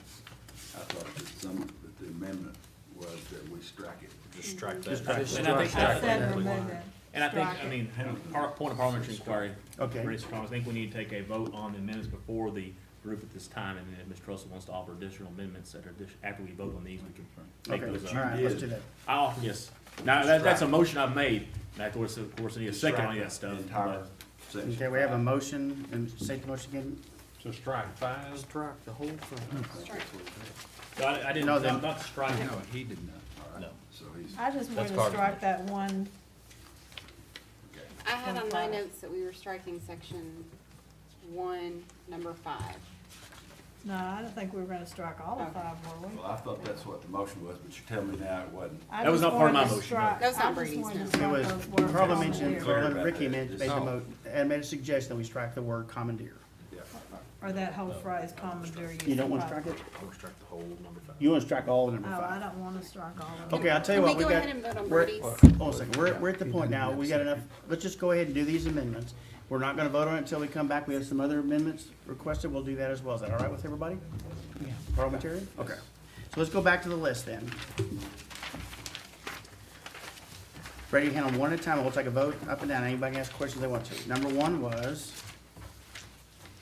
I thought that the amendment was that we strike it. Just strike that. Just strike it. And I think I that's- said remove it. And I think, Strike I it. mean, point of parliamentary inquiry. Okay. Mr. Thomas, I think we need to take a vote on the amendments before the group at this time, and then if Ms. Russell wants to offer additional amendments that are, after we vote on these, we can take Okay, those all up. right, let's do that. Yes. Now, that's a motion I've made, and of course, I need a second on that stuff. Entire section. Okay, we have a motion, and say the motion again. So strike 5. Strike the whole thing. So I didn't, No, then- not strike it. No, he did not. All right. No. So he's, I just wanted That's to part of strike that one, I had on my Five. notes that we were striking section 1, number 5. No, I don't think we were gonna strike all of 5, were we? Well, I thought that's what the motion was, but you tell me now it wasn't. I That was just not part of wanted my to motion, strike- no. That was not I just Brady's, wanted to no. It strike was, those words Carla on mentioned, there. Carla and Clear Ricky about made that. the and made a suggestion that we strike the word commandeer. Yeah. Or that whole phrase, commandeering. You don't want to strike it? I would strike the whole number 5. You want to strike all of number Oh, I 5? don't wanna strike all of them. Okay, I'll tell you Can what, we we go got. ahead and vote on we're- Brady's? Hold on a second, we're at the point now, we got enough, let's just go ahead and do these amendments. We're not gonna vote on it until we come back, we have some other amendments requested, we'll do that as well. Is that all right with everybody? Yeah. Parliamentarian? Okay. So let's go back to the list then. Ready to handle one at a time, and we'll take a vote up and down, anybody can ask questions they want to. Number 1 was,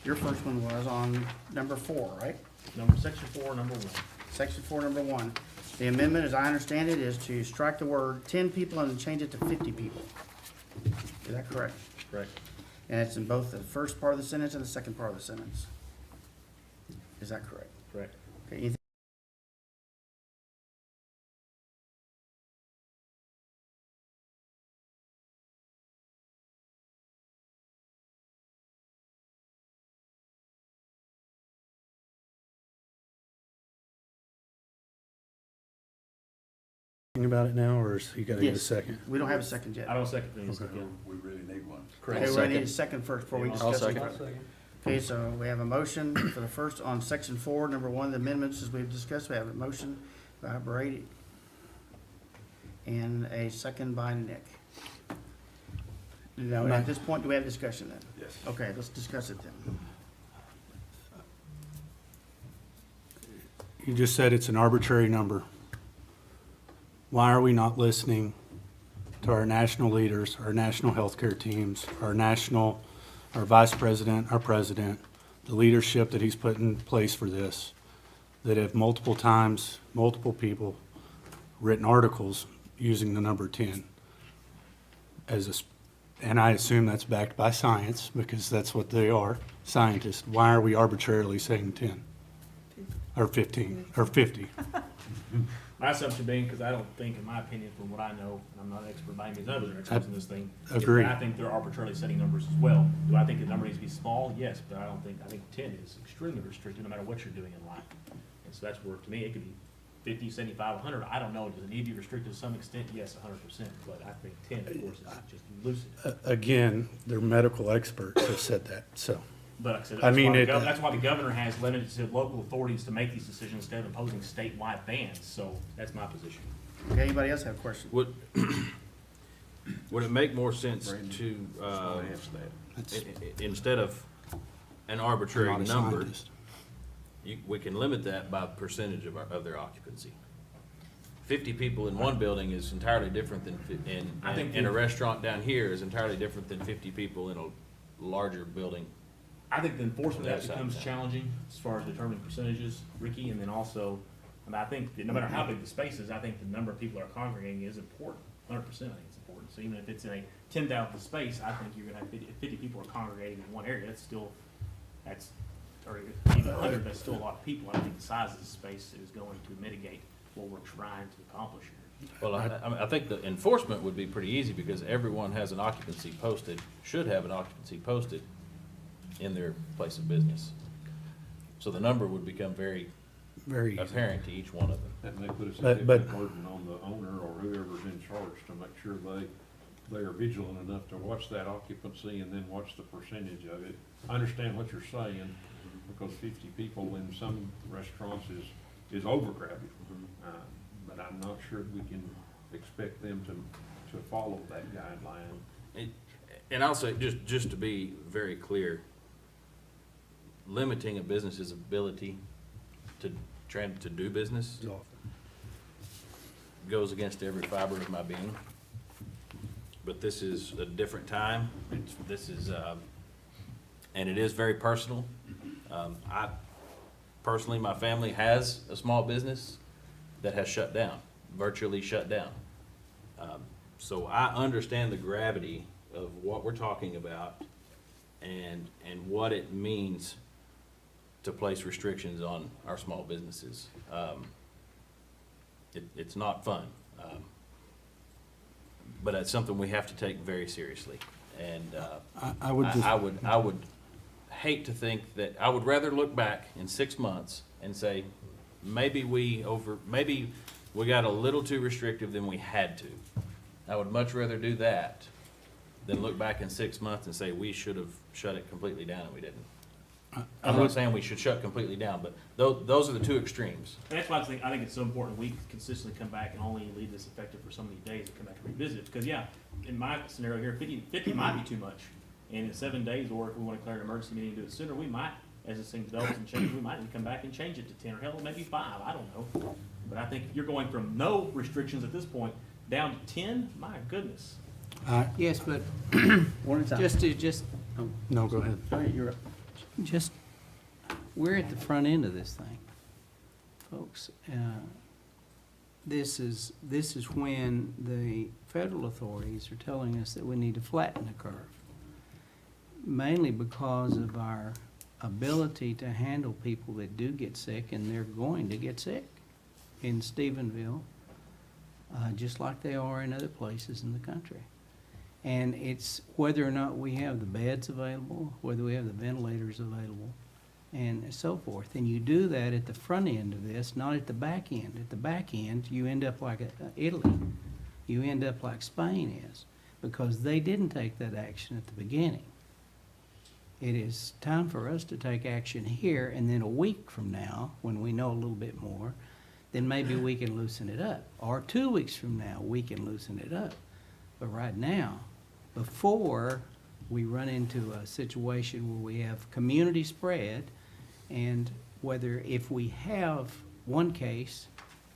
your first one was on number 4, right? Section 4, number 1. Section 4, number 1. The amendment, as I understand it, is to strike the word 10 people and change it to 50 people. Is that correct? Correct. And it's in both the first part of the sentence and the second part of the sentence. Is that correct? Correct. Okay, anything? About it now, or is he gotta get a Yes. second? We don't have a second yet. I don't second things. Okay. Yeah. We really need one. Correct. Okay, we need a second first before we I'll discuss it. Second. Okay, so we have a motion for the first on section 4, number 1, the amendments, as we've discussed, we have a motion by Brady and a second by Nick. Now, at this point, do we have discussion then? Yes. Okay, let's discuss it then. You just said it's an arbitrary number. Why are we not listening to our national leaders, our national healthcare teams, our vice president, our president, the leadership that he's put in place for this, that have multiple times, multiple people written articles using the number 10 and I assume that's backed by science because that's what they are, scientists. Why are we arbitrarily saying 10? Or 15, or 50? My assumption being, because I don't think, in my opinion, from what I know, and I'm not an expert by any means, others are experts in this thing. Agree. I think they're arbitrarily setting numbers as well. Do I think the number needs to be small? Yes, but I think 10 is extremely restricted no matter what you're doing in life. And so that's where, to me, it could be 50, 75, 100. I don't know. Does it need to be restricted to some extent? Yes, 100%. But I think 10, of course, is just lucid. Again, their medical experts have said that, so. But like I said, I mean, that's why the governor has limited to local authorities to make these decisions instead of imposing statewide bans. So that's my position. Okay, anybody else have a question? Would it make more sense Brandon, to, Answer that. That's- instead of an I'm arbitrary not a number, scientist. we can limit that by percentage of their occupancy. 50 people in one building is entirely different than, I think and a restaurant down here is entirely different than 50 people in a larger building. I think the enforcement of that That's becomes something. challenging as far as determining percentages, Ricky, and then also, I mean, I think that no matter how big the space is, I think the number of people that are congregating is important. 100%, I think it's important. So even if it's in a 10,000 space, I think you're gonna have 50 people are congregating in one area, or even 100, that's still a lot of people. I think the size of the space is going to mitigate what we're trying to accomplish here. Well, I think the enforcement would be pretty easy because everyone has an occupancy posted, should have an occupancy posted in their place of business. So the number would become very Very easy. apparent to each one of them. That may put a But- significant burden on the owner or whoever's in charge to make sure they are vigilant enough to watch that occupancy and then watch the percentage of it. I understand what you're saying, because 50 people in some restaurants is overcrowded. But I'm not sure we can expect them to follow that guideline. And I'll say, just to be very clear, limiting a business's ability to do business goes against every fiber of my being. But this is a different time. And it is very personal. Personally, my family has a small business that has shut down, virtually shut down. So I understand the gravity of what we're talking about and what it means to place restrictions on our small businesses. It's not fun. But it's something we have to take very seriously. And I would just. I would hate to think that, I would rather look back in 6 months and say, maybe we got a little too restrictive than we had to. I would much rather do that than look back in 6 months and say, we should have shut it completely down and we didn't. I'm not saying we should shut completely down, but those are the two extremes. And that's why I think it's so important we consistently come back and only leave this effective for so many days and come back and revisit it. Because yeah, in my scenario here, 50 might be too much. And in 7 days, or if we want to declare an emergency meeting and do it sooner, we might, as this thing develops and changes, we might need to come back and change it to 10 or hell, maybe 5, I don't know. But I think if you're going from no restrictions at this point down to 10, my goodness. Yes, but One at a time. just, No, go ahead. Go ahead, you're up. just, we're at the front end of this thing, folks. This is when the federal authorities are telling us that we need to flatten the curve, mainly because of our ability to handle people that do get sick, and they're going to get sick in Stephenville, just like they are in other places in the country. And it's whether or not we have the beds available, whether we have the ventilators available, and so forth. And you do that at the front end of this, not at the back end. At the back end, you end up like Italy. You end up like Spain is, because they didn't take that action at the beginning. It is time for us to take action here, and then a week from now, when we know a little bit more, then maybe we can loosen it up. Or 2 weeks from now, we can loosen it up. But right now, before we run into a situation where we have community spread, and whether if we have one case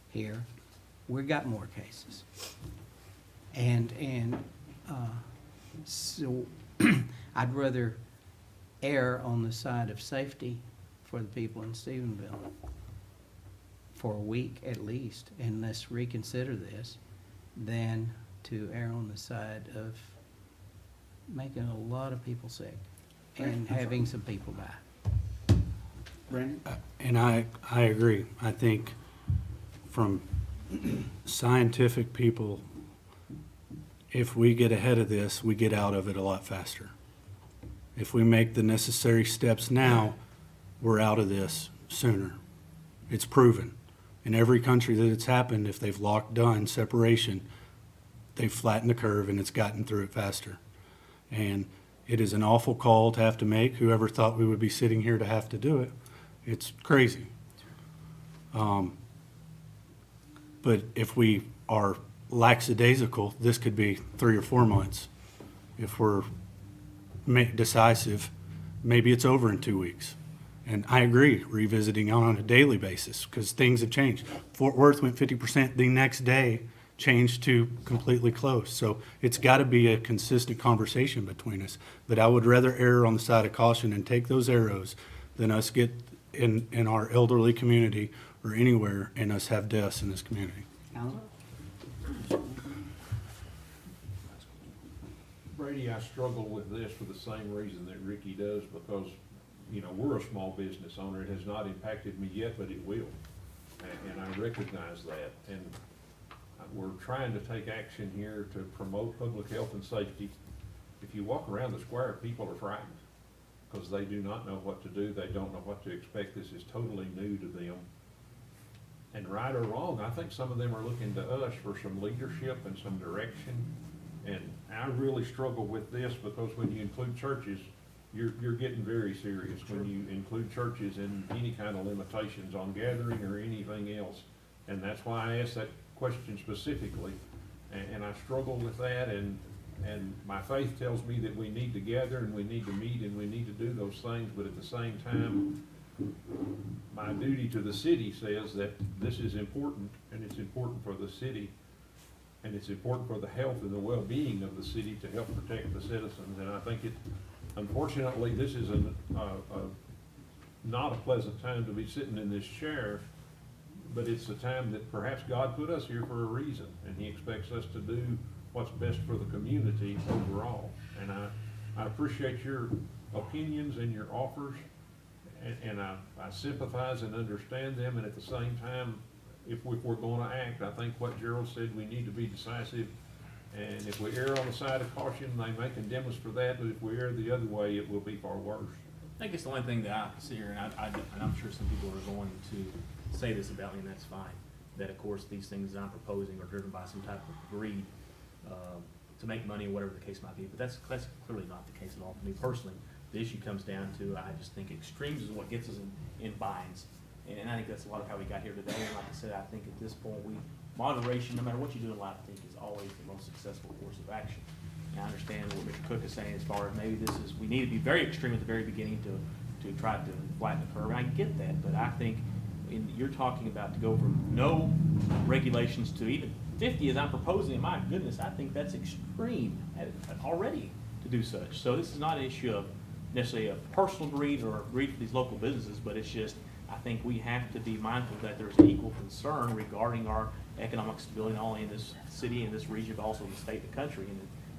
here, we've got more cases. So I'd rather err on the side of safety for the people in Stephenville for a week at least, and let's reconsider this, than to err on the side of making a lot of people sick and having some people die. Brandon? And I agree. I think from scientific people, if we get ahead of this, we get out of it a lot faster. If we make the necessary steps now, we're out of this sooner. It's proven. In every country that it's happened, if they've done separation, they've flattened the curve and it's gotten through it faster. And it is an awful call to have to make. Whoever thought we would be sitting here to have to do it, it's crazy. But if we are lackadaisical, this could be 3 or 4 months. If we're decisive, maybe it's over in 2 weeks. And I agree, revisiting on a daily basis, because things have changed. Fort Worth went 50% the next day, changed to completely closed. So it's got to be a consistent conversation between us. But I would rather err on the side of caution and take those arrows than us get in our elderly community or anywhere and us have deaths in this community. Alan? Brady, I struggle with this for the same reason that Ricky does, because, you know, we're a small business owner. It has not impacted me yet, but it will. And I recognize that. And we're trying to take action here to promote public health and safety. If you walk around the square, people are frightened because they do not know what to do. They don't know what to expect. This is totally new to them. And right or wrong, I think some of them are looking to us for some leadership and some direction. And I really struggle with this because when you include churches, you're getting very serious. When you include churches in any kind of limitations on gathering or anything else. And that's why I asked that question specifically. And I struggle with that, and my faith tells me that we need to gather and we need to meet and we need to do those things, but at the same time, my duty to the city says that this is important, and it's important for the city, and it's important for the health and the well-being of the city to help protect the citizens. And I think unfortunately, this is not a pleasant time to be sitting in this chair, but it's the time that perhaps God put us here for a reason, and He expects us to do what's best for the community overall. And I appreciate your opinions and your offers, and I sympathize and understand them, and at the same time, if we're going to act, I think what Gerald said, we need to be decisive. And if we err on the side of caution, they may condemn us for that, but if we err the other way, it will be far worse. I think it's the only thing that I see here, and I'm sure some people are going to say this about me, and that's fine. That of course, these things that I'm proposing are driven by some type of greed, to make money, whatever the case might be, but that's clearly not the case at all for me personally. The issue comes down to, I just think extremes is what gets us in binds. And I think that's a lot of how we got here today, and like I said, I think at this point, moderation, no matter what you do in life, I think is always the most successful course of action. And I understand what Mr. Cook is saying as far as maybe we need to be very extreme at the very beginning to try to flatten the curve, and I get that, but I think you're talking about to go from no regulations to even 50 as I'm proposing, and my goodness, I think that's extreme already to do such. So this is not an issue of necessarily a personal greed or greed for these local businesses, but it's just, I think we have to be mindful that there's an equal concern regarding our economic stability, not only in this city and this region, but also in the state and the country.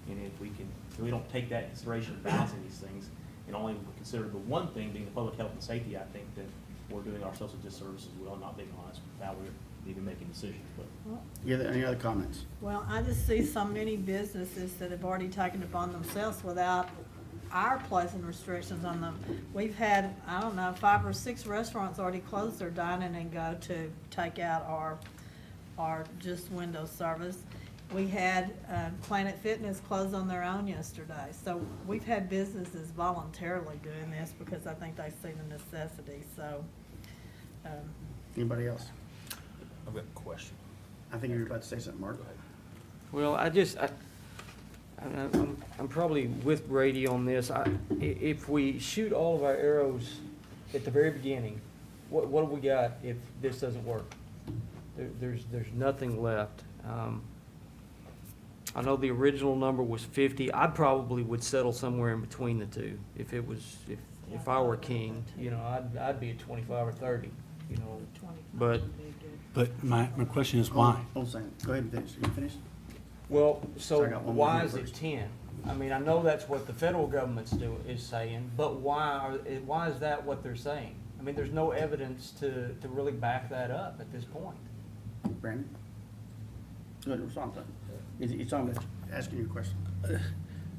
And if we don't take that into consideration in balancing these things, and only consider the one thing being the public health and safety, I think that we're doing ourselves a disservice as well, not being honest with how we're even making decisions. But Any other comments? Well, I just see so many businesses that have already taken it upon themselves without our placing restrictions on them. We've had, I don't know, 5 or 6 restaurants already close their dining and go to take out our just window service. We had Planet Fitness close on their own yesterday. So we've had businesses voluntarily doing this because I think they see the necessity, so. Anybody else? I've got a question. I think you were about to say something, Mark. Well, I'm probably with Brady on this. If we shoot all of our arrows at the very beginning, what have we got if this doesn't work? There's nothing left. I know the original number was 50. I probably would settle somewhere in between the two. If I were king, I'd be at 25 or 30, but. But my question is why? Hold on a second. Go ahead and finish. You finished? Well, so Sorry, I got one more why here is it first. 10? I mean, I know that's what the federal government's is saying, but why is that what they're saying? I mean, there's no evidence to really back that up at this point. Brandon? Go ahead, respond to that. He's talking about asking you a question.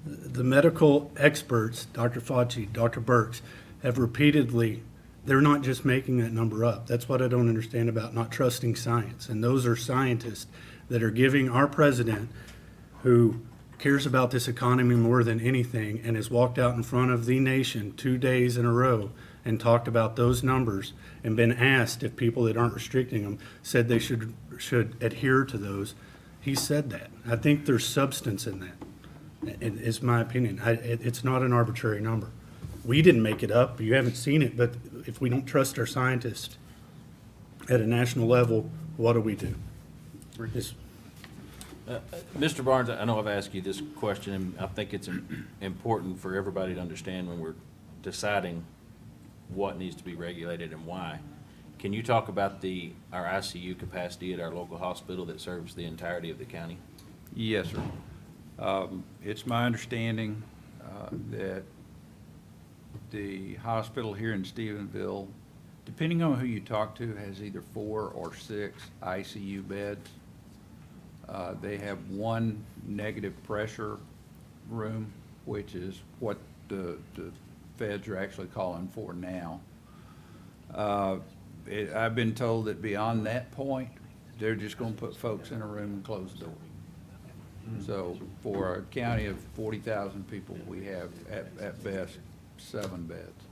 The medical experts, Dr. Fauci, Dr. Birx, have repeatedly, they're not just making that number up. That's what I don't understand about not trusting science. And those are scientists that are giving our president, who cares about this economy more than anything and has walked out in front of the nation 2 days in a row and talked about those numbers and been asked if people that aren't restricting them said they should adhere to those. He said that. I think there's substance in that. It's my opinion. It's not an arbitrary number. We didn't make it up. You haven't seen it, but if we don't trust our scientists at a national level, what do we do? It's- Mr. Barnes, I know I've asked you this question, and I think it's important for everybody to understand when we're deciding what needs to be regulated and why. Can you talk about our ICU capacity at our local hospital that serves the entirety of the county? Yes, sir. It's my understanding that the hospital here in Stephenville, depending on who you talk to, has either 4 or 6 ICU beds. They have 1 negative pressure room, which is what the feds are actually calling for now. I've been told that beyond that point, they're just gonna put folks in a room and close the door. So for a county of 40,000 people, we have at best 7 beds.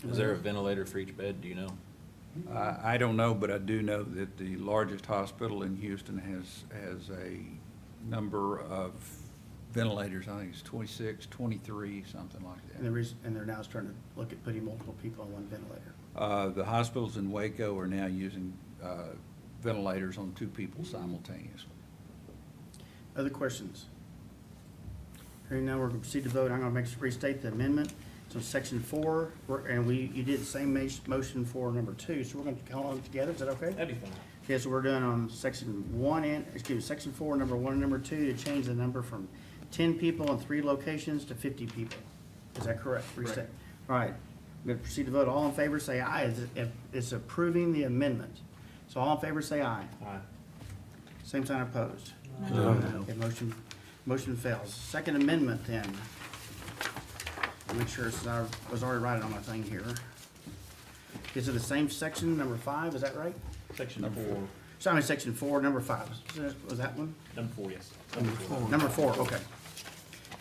Is there a ventilator for each bed, do you know? I don't know, but I do know that the largest hospital in Houston has a number of ventilators. I think it's 26, 23, something like that. And they're now starting to look at putting multiple people on one ventilator. The hospitals in Waco are now using ventilators on 2 people simultaneously. Other questions? Hearing none, we're going to proceed to vote. I'm going to restate the amendment. So section 4, and you did the same motion for number 2, so we're going to call them together. Is that okay? that'd be fine. Okay, so we're doing on section 4, number 1 and number 2, to change the number from 10 people in 3 locations to 50 people. Is that correct? Restate. All right. We're going to proceed to vote. All in favor, say aye. It's approving the amendment. So all in favor, say aye. Aye. Same sign opposed. No. Okay, motion fails. Second amendment then. make sure it's, I was already writing on my thing here. Is it the same section, number 5, is that right? Section 4, Sorry, section 4, number 5, was that one? number 4, yes. Number 4, okay.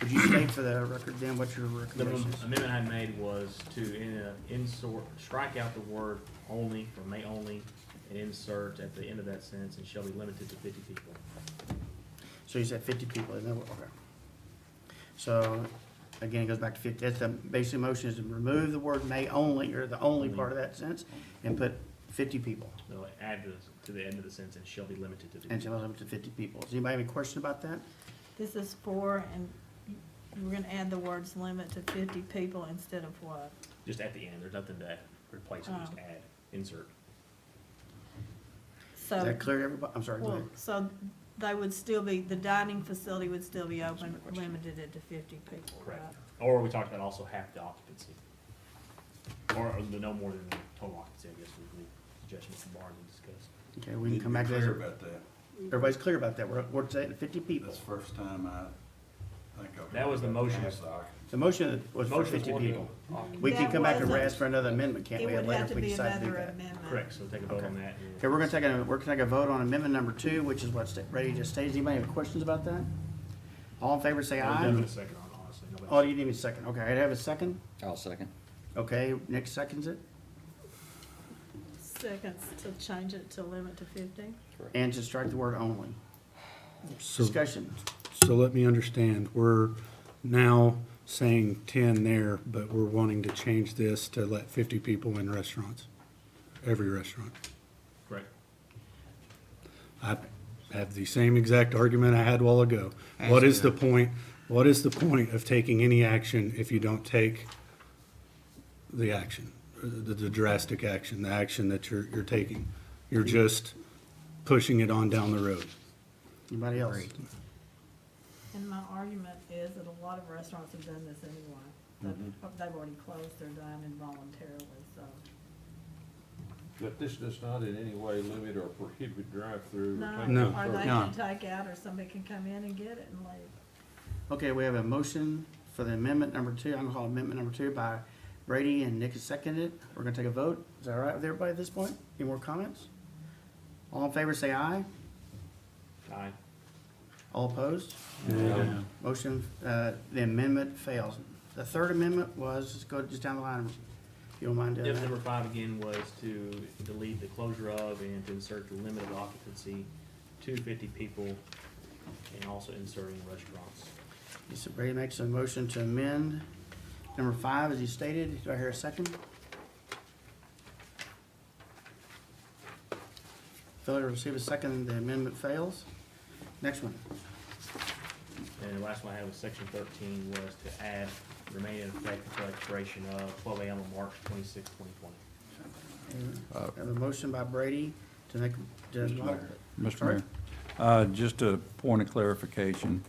Would you state for the record then what your The recommendation is? amendment I made was to insert, strike out the word only, or may only, and insert at the end of that sentence, and shall be limited to 50 people. So you said 50 people, isn't that what, okay. So, again, it goes back to 50, that's the basic motion is to remove the word may only, or the only part of that sentence, and put 50 people. No, add to the end of the sentence, and shall be limited to 50 And people. shall limit to 50 people. Does anybody have any question about that? This is 4, and we're gonna add the words limit to 50 people instead of what? Just at the end, there's nothing to replace it, just Oh. add, insert. So. Is that clear to everybody? I'm sorry, go Well, ahead. so they would still be, the dining facility would still be open, limited it to 50 people, right? Correct. Or we talked about also half the occupancy. Or the no more than the total occupancy, I guess, would be suggestion Mr. Barnes had discussed. Okay, we can Need come to be back to clear that. about that. Everybody's clear about that. We're saying 50 people. That's the first time I think I've. That was the heard about motion. half the occupancy. The motion was for Motion 50 was people. We can That come back and wasn't- ask for another amendment, can't It we, would later have if to we be decide to do another that? amendment. Correct, so take a vote on that. Okay, we're gonna take a vote on amendment number 2, which is what's ready to state. Does anybody have questions about that? All in favor, say I'll give aye. it a second, honestly. Nobody- Oh, you need me a second. Okay, I have a second. I'll second. Okay, Nick seconds it. Seconds to change it to limit to 50? And to strike the word only. So, Discussion. so let me understand, we're now saying 10 there, but we're wanting to change this to let 50 people in restaurants, every restaurant. Correct. I have the same exact argument I had a while ago. What is the point of taking any action if you don't take the action, the drastic action, the action that you're taking? You're just pushing it on down the road. Anybody else? And my argument is that a lot of restaurants have done this anyway. They've already closed their dining voluntarily, so. But this does not in any way limit or prohibit drive-through. or No. Or they No. can take out, or somebody can come in and get it and leave. Okay, we have a motion for the amendment number 2. I'm gonna call amendment number 2 by Brady and Nick has seconded it. We're gonna take a vote. Is that all right with everybody at this point? Any more comments? All in favor, say aye. Aye. All opposed? Yeah. Motion, the amendment fails. The third amendment was, let's go just down the line, if you don't mind doing Yep, that. number 5 again was to delete the closure of and to insert the limit of occupancy to 50 people, and also inserting restaurants. So Brady makes a motion to amend number 5 as he stated. Do I hear a second? Failure to receive a second, the amendment fails. Next one. And the last one I had was section 13 was to add remain in effect until expiration of 12 a.m. on March 26, 2020. I have a motion by Brady to make, Mr. Mayor. Mr. Sorry? Mayor, just a point of clarification.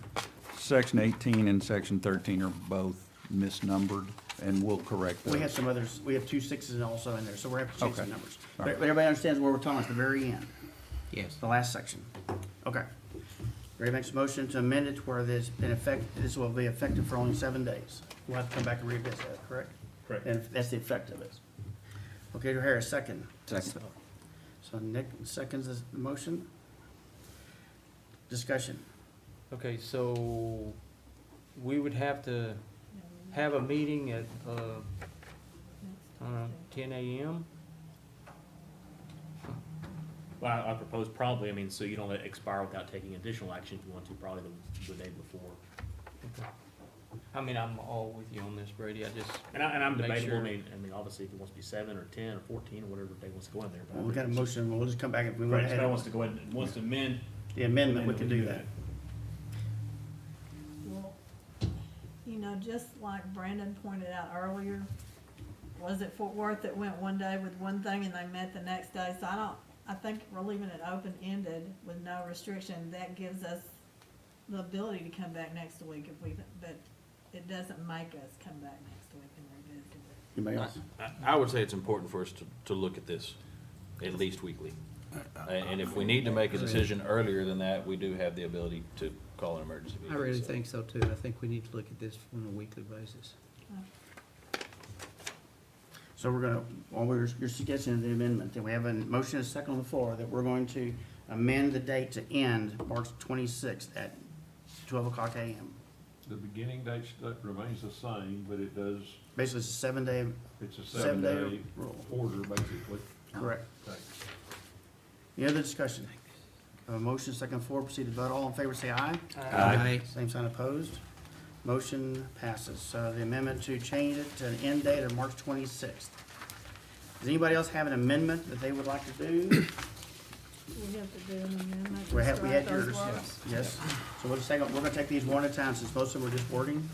Section 18 and Section 13 are both misnumbered, and we'll correct those. We have some others, we have 2 6s also in there, so we're gonna have to change some Okay. numbers. All But right. everybody understands where we're talking at the very end, Yes. the last section. Okay. Brady makes a motion to amend it to where this, in effect, this will be effective for only 7 days. We'll have to come back and revisit that, correct? Correct. And that's the effect of it. Okay, do I hear a second? Second. So Nick seconds the motion. Discussion. Okay, so we would have to have a meeting at, I don't know, 10 a.m.? Well, I propose probably, I mean, so you don't let it expire without taking additional action if you want to, probably the day before. I mean, I'm all with you on this, Brady, I just. And I'm Make debatable, sure- I mean, obviously if it wants to be 7 or 10 or 14 or whatever day wants to go in there. but I Well, we got a think it's- motion, we'll just come back if we Right, want if to somebody add wants to go ahead and wants to amend. the amendment, we then can do that. Well, you know, just like Brandon pointed out earlier, was it Fort Worth that went one day with one thing and they met the next day? So I think we're leaving it open-ended with no restriction. That gives us the ability to come back next week if we, but it doesn't make us come back next week and revisit it. Anybody else? I would say it's important for us to look at this at least weekly. And if we need to make a decision earlier than that, we do have the ability to call an emergency I meeting. really So- think so too. I think we need to look at this on a weekly basis. So we're gonna, you're suggesting the amendment, then we have a motion and a second on the floor that we're going to amend the date to end March 26th at 12 o'clock a.m. The beginning date remains the same, but it does, Basically, it's a 7-day, it's a Seven-day seven-day rule. order, basically. correct. Okay. Any other discussion? A motion, second floor, proceed to vote. All in favor, say aye. Aye. Same sign opposed. Motion passes. So the amendment to change it to an end date of March 26th. Does anybody else have an amendment that they would like to do? We have to do an amendment to We had strike those yours, words. yes. So we're gonna take these one at a time since most of them are just wording.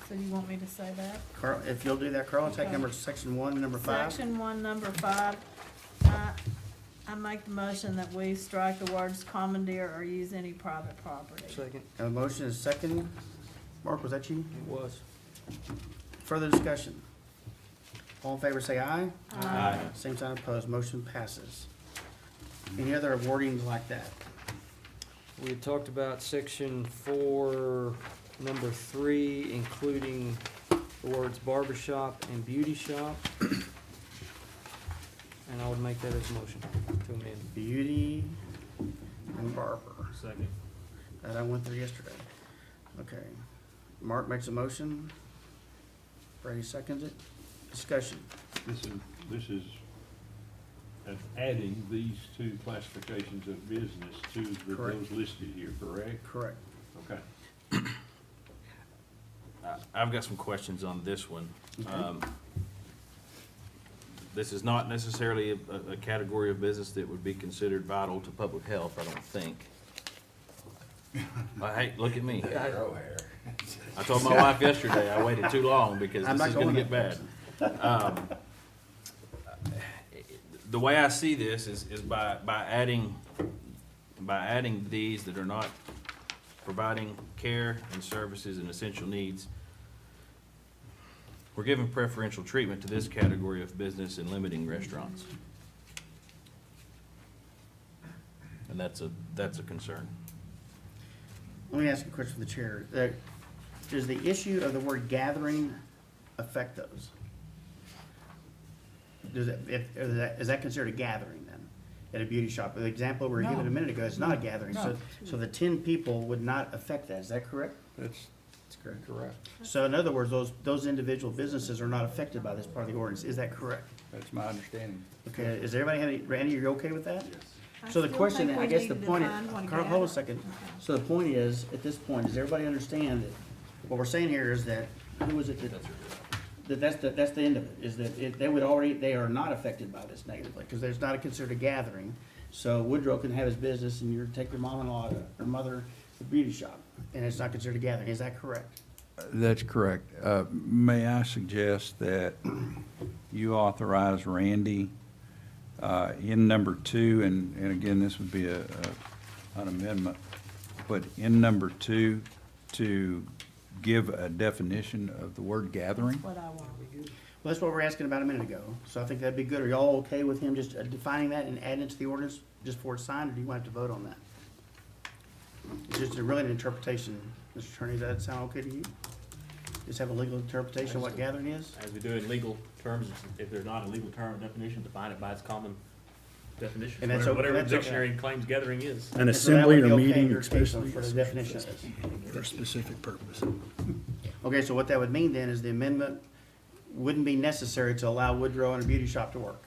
So you want me to say that? Carl, if you'll do that, Carl, take Okay. number, section 1, and number 5. Section 1, number 5, I make the motion that we strike the words commandeer or use any private property. Second. Have a motion and a second. Mark, was that you? It was. Further discussion? All in favor, say aye. Aye. Same sign opposed, motion passes. Any other wordings like that? We had talked about section 4, number 3, including the words barbershop and beauty shop. And I would make that as a motion to amend. Beauty and barber. Second. That I went through yesterday. Okay. Mark makes a motion. Brady seconds it. Discussion. This is adding these two classifications of business to Correct. those listed here, correct? Correct. Okay. I've got some questions on this one. Okay. This is not necessarily a category of business that would be considered vital to public health, I don't think. But hey, look at me. Grow hair. I told my wife yesterday I waited too long because I'm this not is gonna going get there. bad. The way I see this is by adding these that are not providing care and services and essential needs, we're giving preferential treatment to this category of business and limiting restaurants. And that's a concern. Let me ask you a question for the chair. Does the issue of the word gathering affect those? Is that considered a gathering then, at a beauty shop? The example we were given a minute ago is not a gathering, so the 10 people would not affect that, is that correct? That's correct. So in other words, those individual businesses are not affected by this part of the ordinance, is that correct? That's my understanding. Okay, is everybody have any, Randy, you're okay with that? I So the still question, think I we guess need the to point, define what a Carl, hold a gather- second. Okay. So the point is, at this point, does everybody understand that, what we're saying here is that, who was it that's the end of it, is that they are not affected by this negatively, because there's not considered a gathering. So Woodrow can have his business and take your mom-in-law or mother to the beauty shop, and it's not considered a gathering, is that correct? That's correct. May I suggest that you authorize Randy in number 2, and again, this would be an amendment, but in number 2, to give a definition of the word gathering? What I want. Well, that's what we're asking about a minute ago, so I think that'd be good. Are y'all okay with him just defining that and adding it to the ordinance just before it's signed, or do you want to have to vote on that? It's just really an interpretation, Mr. Attorney, does that sound okay to you? Just have a legal interpretation of what gathering is? As we do in legal terms, if there's not a legal term definition, define it by its common definition. And that's Whatever okay. the dictionary claims gathering is. An And so that assembly would or be okay in meeting your case especially for the definition of this. for a specific purpose. Okay, so what that would mean then is the amendment wouldn't be necessary to allow Woodrow and a beauty shop to work.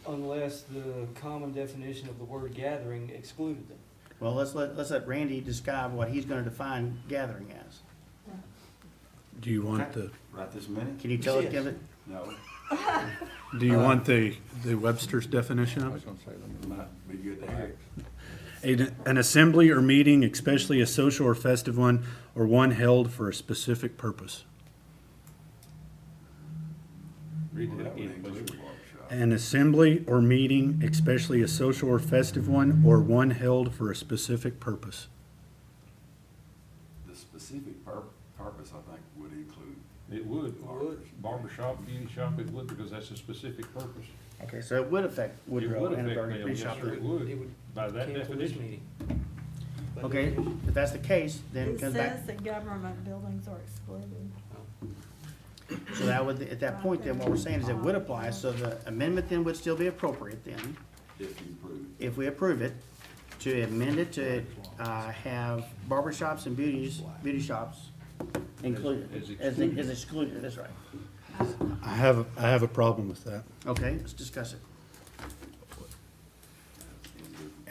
Unless the common definition of the word gathering excluded them. Well, let's let Randy describe what he's gonna define gathering as. Do you want the, Right this minute? Can you tell it, Yes. give it? No, do you want the Webster's definition I of was it? gonna say, let me might be good to hear. An assembly or meeting, especially a social or festive one, or one held for a specific purpose. Read Well, it that would again, include please. a barbershop. An assembly or meeting, especially a social or festive one, or one held for a specific purpose. The specific purpose, I think, would include. It would. Would. Barbershop, beauty shop, it would, because that's a specific purpose. Okay, so it would affect It Woodrow would and a affect them, beauty yes, shop. sir, it It would, would by that cancel this definition. meeting. By Okay, definition. if that's the case, then it It comes back. says that government buildings are excluded. So that would, at that point then, what we're saying is it would apply, so the amendment then would still be appropriate then, If you approve it. if we approve it, to amend it to, have barber shops and beauty shops included, as excluded, that's right. I have a problem with that. Okay, let's discuss it.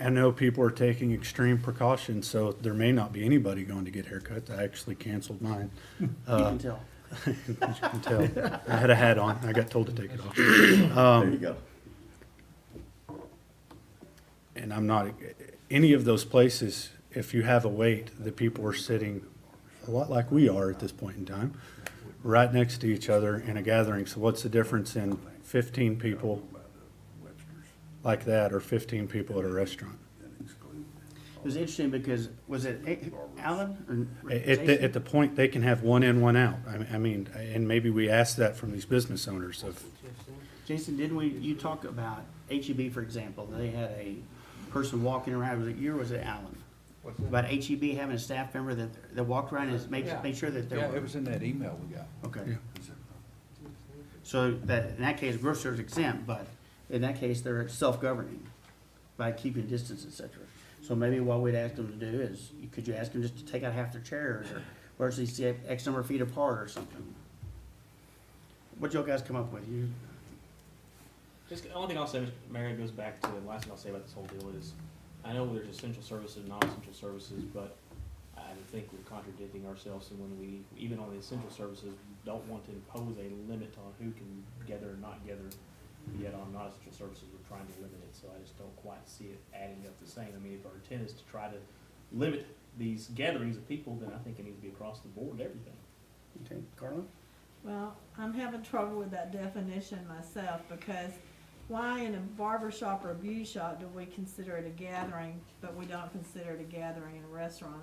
I know people are taking extreme precautions, so there may not be anybody going to get haircuts. I actually canceled mine. You can tell. As you can tell, I had a hat on. I got told to take it off. There you go. And I'm not, any of those places, if you have a wait, the people are sitting a lot like we are at this point in time, right next to each other in a gathering. So what's the difference in 15 people like that or 15 people at a restaurant? It was interesting because, was it Alan or At Jason? the point, they can have one in, one out. I mean, and maybe we ask that from these business owners of, Jason, didn't you talk about HEB, for example, they had a person walking around, was it you or was it Alan? About HEB having a staff member that walked around and made sure that Yeah, there it was in that email we got. Okay. Yeah. So that, in that case, grocers exempt, but in that case, they're self-governing by keeping distance, et cetera. So maybe what we'd ask them to do is, could you ask them just to take out half their chairs or actually sit X number of feet apart or something? What'd y'all guys come up with? You, Just, the only thing I'll say, Mr. Mayor, goes back to, the last thing I'll say about this whole deal is, I know there's essential services, non-essential services, but I think we're contradicting ourselves, and when we, even on the essential services, don't want to impose a limit on who can gather or not gather, yet on non-essential services, we're trying to limit it, so I just don't quite see it adding up the same. I mean, if our intent is to try to limit these gatherings of people, then I think it needs to be across the board, everything. okay, Carla? Well, I'm having trouble with that definition myself, because why in a barber shop or a beauty shop do we consider it a gathering, but we don't consider it a gathering in a restaurant?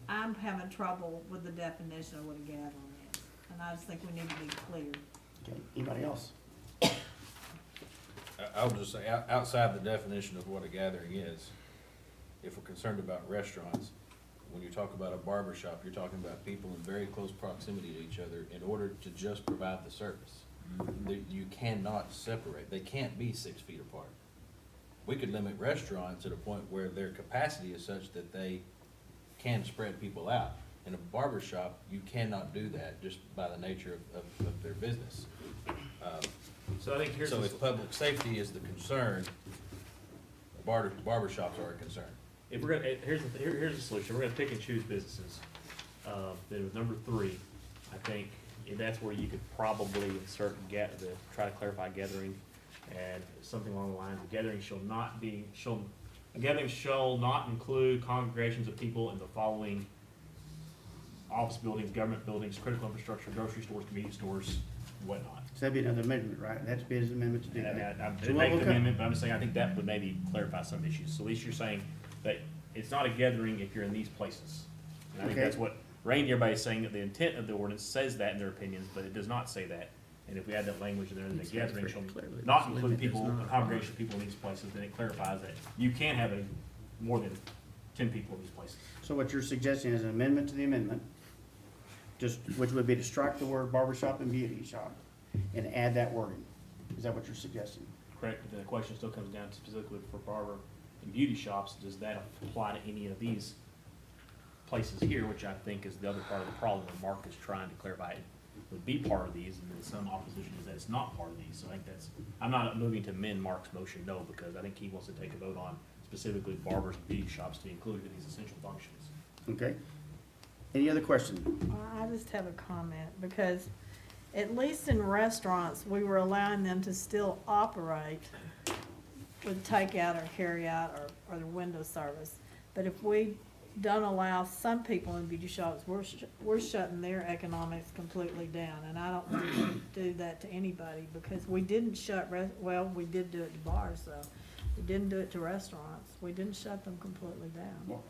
I'm having trouble with the definition of what a gathering is, and I just think we need to be clear. Okay, anybody else? I would just say, outside the definition of what a gathering is, if we're concerned about restaurants, when you talk about a barber shop, you're talking about people in very close proximity to each other in order to just provide the service. You cannot separate, they can't be 6 feet apart. We could limit restaurants at a point where their capacity is such that they can spread people out. In a barber shop, you cannot do that just by the nature of their business. So I think here's. So if public safety is the concern, barber shops are a concern. If we're gonna, here's the solution, we're gonna pick and choose businesses. Then with number 3, I think that's where you could probably insert try to clarify gathering, and something along the lines of gathering a gathering shall not include congregations of people in the following office buildings, government buildings, critical infrastructure, grocery stores, convenience stores, whatnot. So that'd be another amendment, right? That'd be an amendment to do And I mean, that. I So didn't what make we'll the come- amendment, but I'm just saying, I think that would maybe clarify some issues. So at least you're saying that it's not a gathering if you're in these places. And I think Okay. that's what, everybody's saying that the intent of the ordinance says that in their opinions, but it does not say that. And if we add that language in there, then the It says gathering very shall clearly, not this include limit people, does not a congregation of people in these places, then it clarifies that you can have more than 10 people in these places. So what you're suggesting is an amendment to the amendment, which would be to strike the word barber shop and beauty shop and add that wording. Is that what you're suggesting? Correct, but then the question still comes down to specifically for barber and beauty shops, does that apply to any of these places here, which I think is the other part of the problem that Mark is trying to clarify. It would be part of these, and then some opposition is that it's not part of these, so I think I'm not moving to amend Mark's motion, no, because I think he wants to take a vote on specifically barbers and beauty shops to be included in these essential functions. Okay. Any other questions? I just have a comment, because at least in restaurants, we were allowing them to still operate with takeout or carryout or the window service. But if we don't allow some people in beauty shops, we're shutting their economics completely down. And I don't want to do that to anybody, because we didn't we did do it to bars, so we didn't do it to restaurants. We didn't shut them completely down. Well,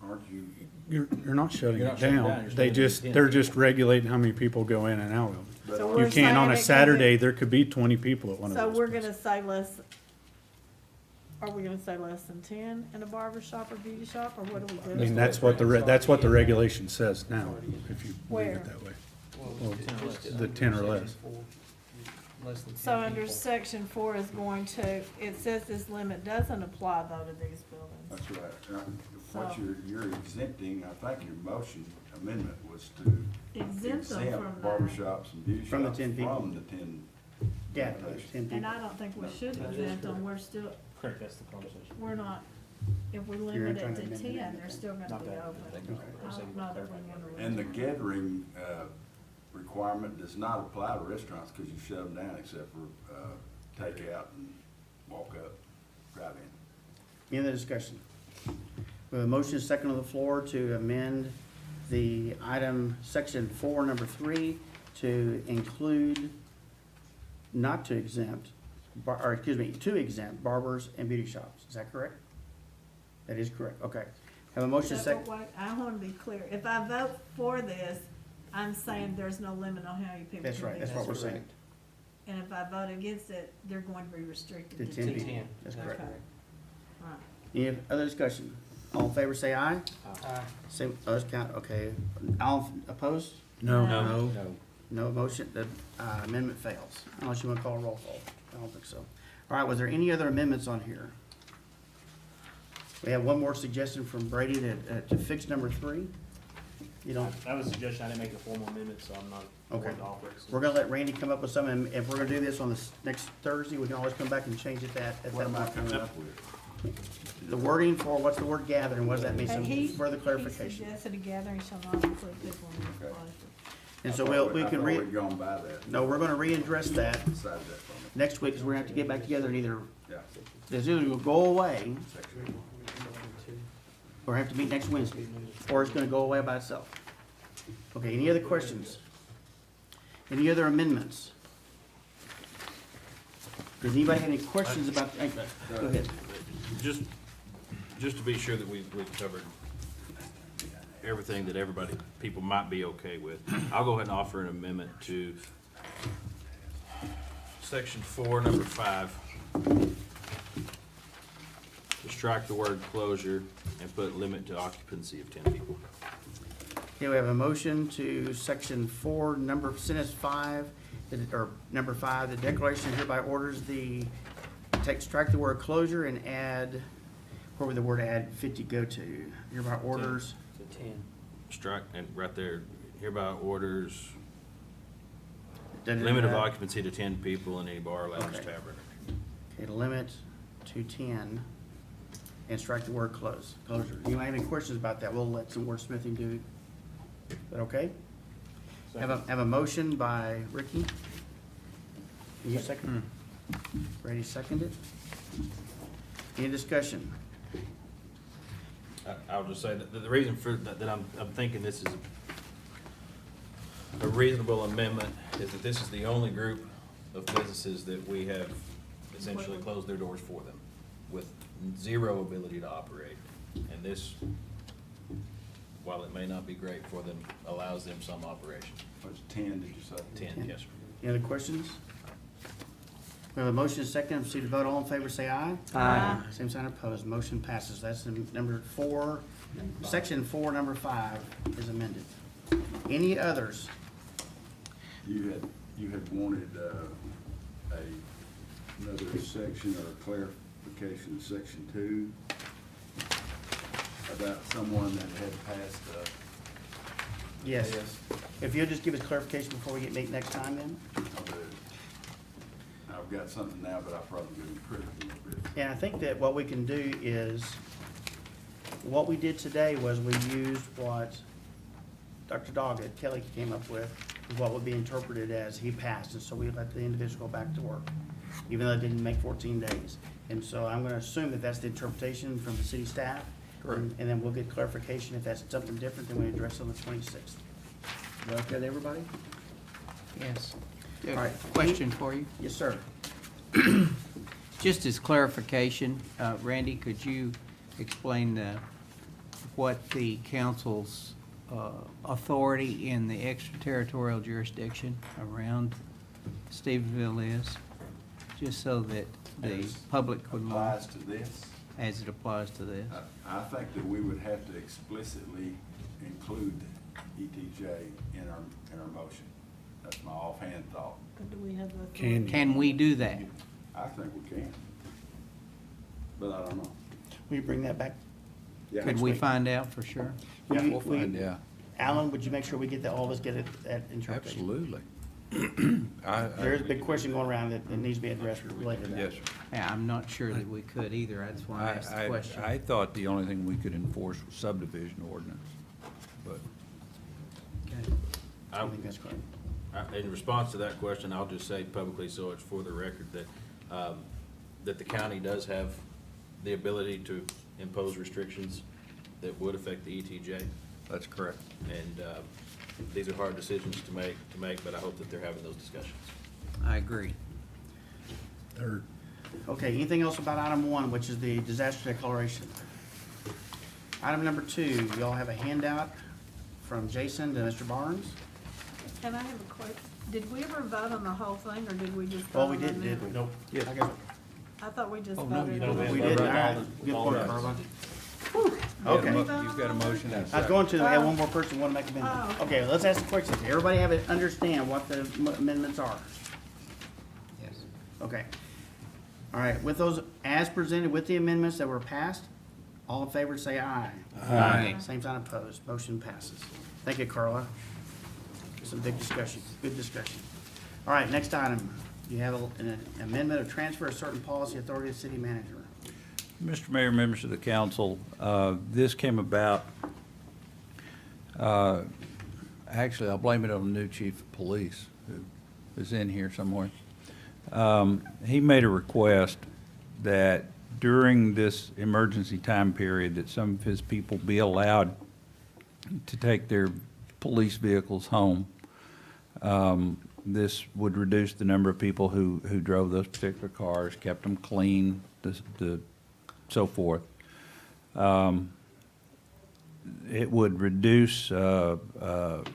aren't you, you're not shutting You're it not shutting down. down, you're They staying just, within. they're just regulating how many people go in and out of it. So You we're can't, on saying a it could be- Saturday, there could be 20 people at one of So those we're places. gonna say are we gonna say less than 10 in a barber shop or beauty shop, or what do we do? I mean, that's what the regulation says now, if you leave Where? it that way. Well, just the 10 or under less. section 4, less than 10 So under people. section 4 is going to, it says this limit doesn't apply though to these buildings. That's right. What So- you're exempting, I think your motion amendment was to Exempt them exempt from that. barbershops and beauty shops From the 10 people. from the 10. Yeah, limitation. 10 people. And I don't think we should That is exempt them, correct. we're still, Correct, that's the conversation. we're not, if we You're limit trying it to to amend 10, it. they're still gonna Not be that. open. Okay. I don't know that we wanna. And the limit it. gathering requirement does not apply to restaurants because you shut them down except for takeout and walk up, drive in. Any other discussion? We have a motion second on the floor to amend the item, section 4, number 3, to include, not to exempt, or excuse me, to exempt barbers and beauty shops. Is that correct? That is correct, okay. Have a motion So, second. wait, I wanna be clear, if I vote for this, I'm saying there's no limit on how many people That's can right, be that's there. what we're saying. And if I vote against it, they're going to be restricted The to 10 10. people. 10. That's correct. Okay. Right. Any other discussion? All in favor, say aye. Aye. Same, others count, okay. All opposed? No. No. No motion, the amendment fails, unless you want to call a roll call. I don't think so. All right, was there any other amendments on here? We have one more suggestion from Brady to fix number 3. You don't, That was a suggestion, I didn't make a formal amendment, so I'm not Okay. going to offer it. so- we're gonna let Randy come up with some, and if we're gonna do this on this next Thursday, we can always come back and change it at What that am I point. coming up with? The wording for, what's the word gathering, what does that mean? Some He further clarification. suggested a gathering shall not include people in the Okay. enclosure. And so I thought we I can thought we'd gone by that. no, we're gonna readdress that Decided that from it. next week, because we're gonna have to get back together and either, Yeah. there's either gonna go away, Section or have to meet next Wednesday, or it's gonna go away by itself. Okay, any other questions? Any other amendments? Does anybody have any questions about, go ahead. Just to be sure that we covered everything that people might be okay with, I'll go ahead and offer an amendment to section 4, number 5. To strike the word closure and put limit to occupancy of 10 people. Okay, we have a motion to section 4, sentence 5, or number 5, the declaration hereby orders strike the word closure and add, where would the word add 50 go to? Hereby orders, To 10. Strike, and right there, hereby orders da-da-da-da. limit of occupancy to 10 people in any bar, lounge, Okay. tavern. Okay, limit to 10, and strike the word closure. You might have any questions about that, we'll let some wordsmithing do. Is that okay? Have a motion by Ricky. Can you second? Brady seconded. Any discussion? I'll just say that the reason for that I'm thinking this is a reasonable amendment is that this is the only group of businesses that we have essentially closed their doors for them with zero ability to operate. And this, while it may not be great for them, allows them some operation. Was 10, did you say? 10, yes, sir. Any other questions? We have a motion and a second, proceed to vote, all in favor, say aye. Aye. Same sign opposed, motion passes. That's number 4, section 4, number 5 is amended. Any others? You had wanted another section or clarification in section 2 about someone that had passed, Yes. If you'll just give us clarification before we meet next time then? I've got something now, but I'll probably give you credit a little bit. And I think that what we can do is, what we did today was we used what Dr. Doggett, Kelly came up with, what would be interpreted as he passed, and so we let the individual go back to work, even though it didn't make 14 days. And so I'm gonna assume that that's the interpretation from the city staff. Correct. And then we'll get clarification. If that's something different, then we address it on the 26th. Is that okay with everybody? Yes. All right. Question for you. Yes, sir. Just as clarification, Randy, could you explain what the council's authority in the extraterritorial jurisdiction around Stephenville is? Just so that the As public would know, Applies to this. as it applies to this. I think that we would have to explicitly include ETJ in our motion. That's my offhand thought. But do we have the? Can we do that? I think we can. But I don't know. Will you bring that back? Yeah. Could Next we week. find out for sure? Will you- We'll will you- find out. Alan, would you make sure we get that, all of us get it, that interpretation? Absolutely. There is a big question going around that needs to be addressed related to that. Yes, sir. Yeah, I'm not sure that we could either. That's why I asked the question. I thought the only thing we could enforce was subdivision ordinance, but Okay. I think that's correct. In response to that question, I'll just say publicly, so it's for the record, that the county does have the ability to impose restrictions that would affect the ETJ. that's correct. And these are hard decisions to make, but I hope that they're having those discussions. I agree. Okay, anything else about item 1, which is the disaster declaration? Item number 2, we all have a handout from Jason to Mr. Barnes. Can I have a quick, did we ever vote on the whole thing, or did we just? Well, vote we on did, the did we? Nope. I guess I thought we just Oh, no, voted you on don't. it. we did, all right. All Good all point, right. Carla. Okay. Okay. You've got a motion and a I was second. going to, we have one more person want to make an amendment. Oh. Okay, let's ask the questions. Everybody have it, understand what the amendments are? Yes. Okay. All right, with those as presented with the amendments that were passed, all in favor say aye. Aye. Same sign opposed, motion passes. Thank you, Carla. Some big discussion, good discussion. All right, next item, you have an amendment of transfer of certain policy authority to city manager. Mr. Mayor, members of the council, this came about, actually, I'll blame it on the new chief of police, who is in here somewhere. He made a request that during this emergency time period, that some of his people be allowed to take their police vehicles home. This would reduce the number of people who drove those particular cars, kept them clean, so forth. It would reduce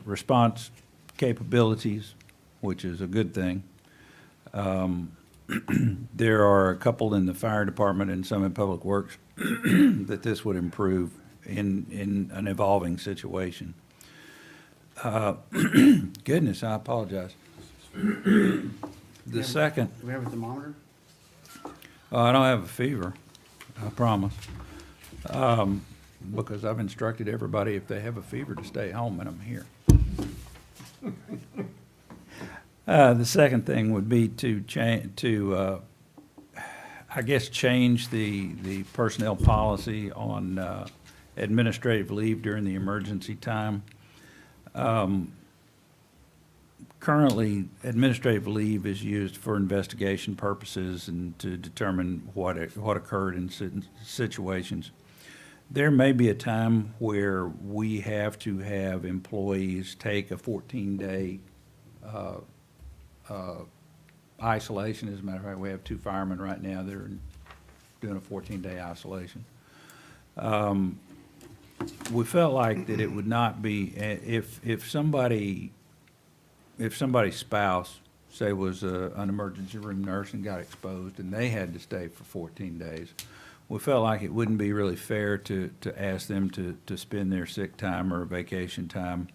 response capabilities, which is a good thing. There are a couple in the fire department and some in public works that this would improve in an evolving situation. Goodness, I apologize. The second, Do we have a thermometer? I don't have a fever, I promise. Because I've instructed everybody if they have a fever to stay home and I'm here. The second thing would be to I guess, change the personnel policy on administrative leave during the emergency time. Currently, administrative leave is used for investigation purposes and to determine what occurred in situations. There may be a time where we have to have employees take a 14-day isolation. As a matter of fact, we have 2 firemen right now that are doing a 14-day isolation. We felt like that it would not be, if somebody's spouse, say, was an emergency room nurse and got exposed and they had to stay for 14 days, we felt like it wouldn't be really fair to ask them to spend their sick time or vacation time.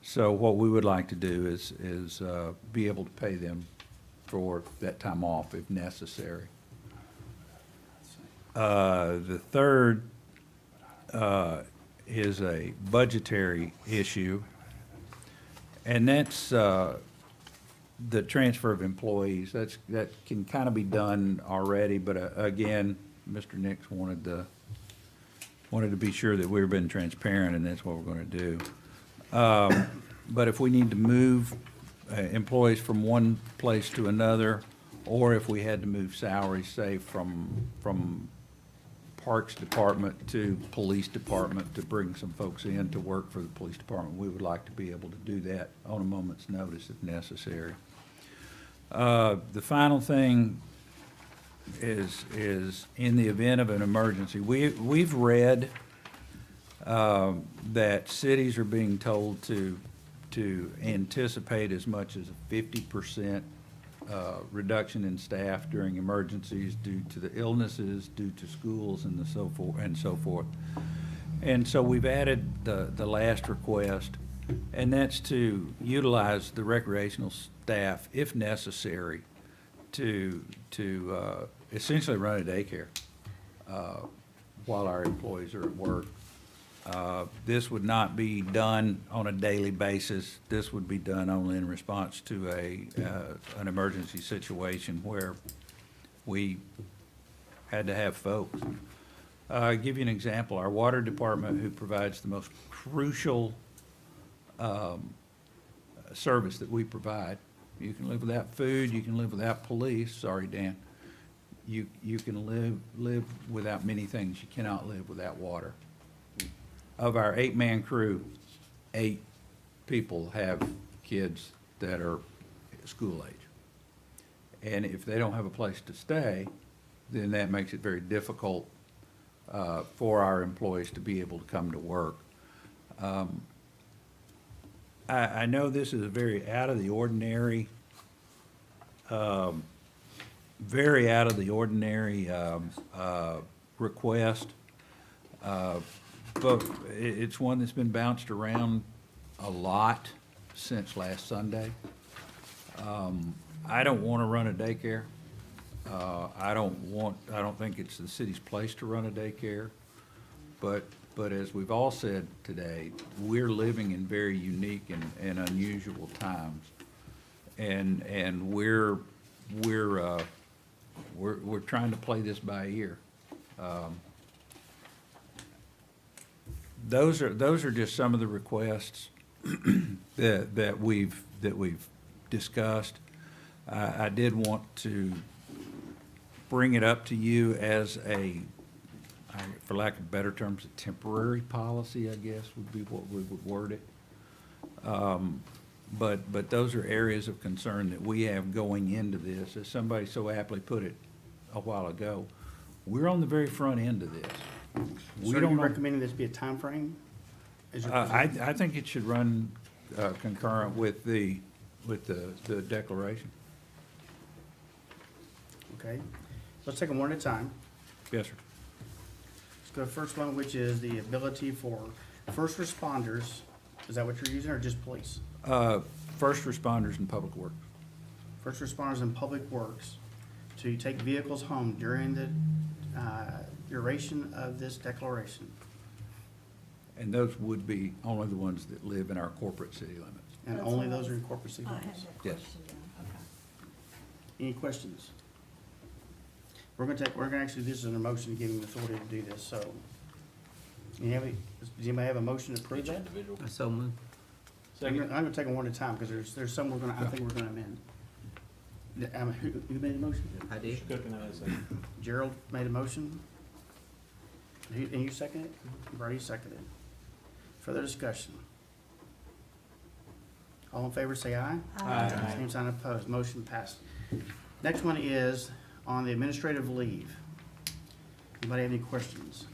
So what we would like to do is be able to pay them for that time off if necessary. The third is a budgetary issue, and that's the transfer of employees. That can kind of be done already, but again, Mr. Nix wanted to be sure that we've been transparent, and that's what we're going to do. But if we need to move employees from one place to another, or if we had to move salaries, say, from Parks Department to Police Department to bring some folks in to work for the Police Department, we would like to be able to do that on a moment's notice if necessary. The final thing is in the event of an emergency. We've read that cities are being told to anticipate as much as a 50% reduction in staff during emergencies due to the illnesses, due to schools and so forth. And so we've added the last request, and that's to utilize the recreational staff, if necessary, to essentially run a daycare while our employees are at work. This would not be done on a daily basis. This would be done only in response to an emergency situation where we had to have folks. I'll give you an example. Our water department, who provides the most crucial service that we provide. You can live without food, you can live without police, sorry, Dan. You can live without many things. You cannot live without water. Of our 8-man crew, 8 people have kids that are school age. And if they don't have a place to stay, then that makes it very difficult for our employees to be able to come to work. I know this is a very out of the ordinary, request, but it's one that's been bounced around a lot since last Sunday. I don't want to run a daycare. I don't think it's the city's place to run a daycare. But as we've all said today, we're living in very unique and unusual times. And we're trying to play this by ear. Those are just some of the requests that we've discussed. I did want to bring it up to you as for lack of better terms, a temporary policy, I guess, would be what we would word it. But those are areas of concern that we have going into this. As somebody so aptly put it a while ago, we're on the very front end of this. So are you recommending this be a time frame? I think it should run concurrent with the declaration. Okay, let's take them one at a time. Yes, sir. Let's go to the first one, which is the ability for first responders. Is that what you're using, or just police? First responders and public works. First responders and public works to take vehicles home during the duration of this declaration. And those would be only the ones that live in our corporate city limits. And only those are in corporate city limits. Yes. Any questions? We're gonna actually, this is an motion to give him authority to do this, so. Does anybody have a motion to approve that? Individual. I so move. I'm gonna take them one at a time, because there's some I think we're gonna amend. Who made the motion? I did. Gerald made a motion. And you seconded it? You've already seconded. Further discussion? All in favor, say aye. Aye. Same sign opposed. Motion passed. Next one is on the administrative leave. Anybody have any questions?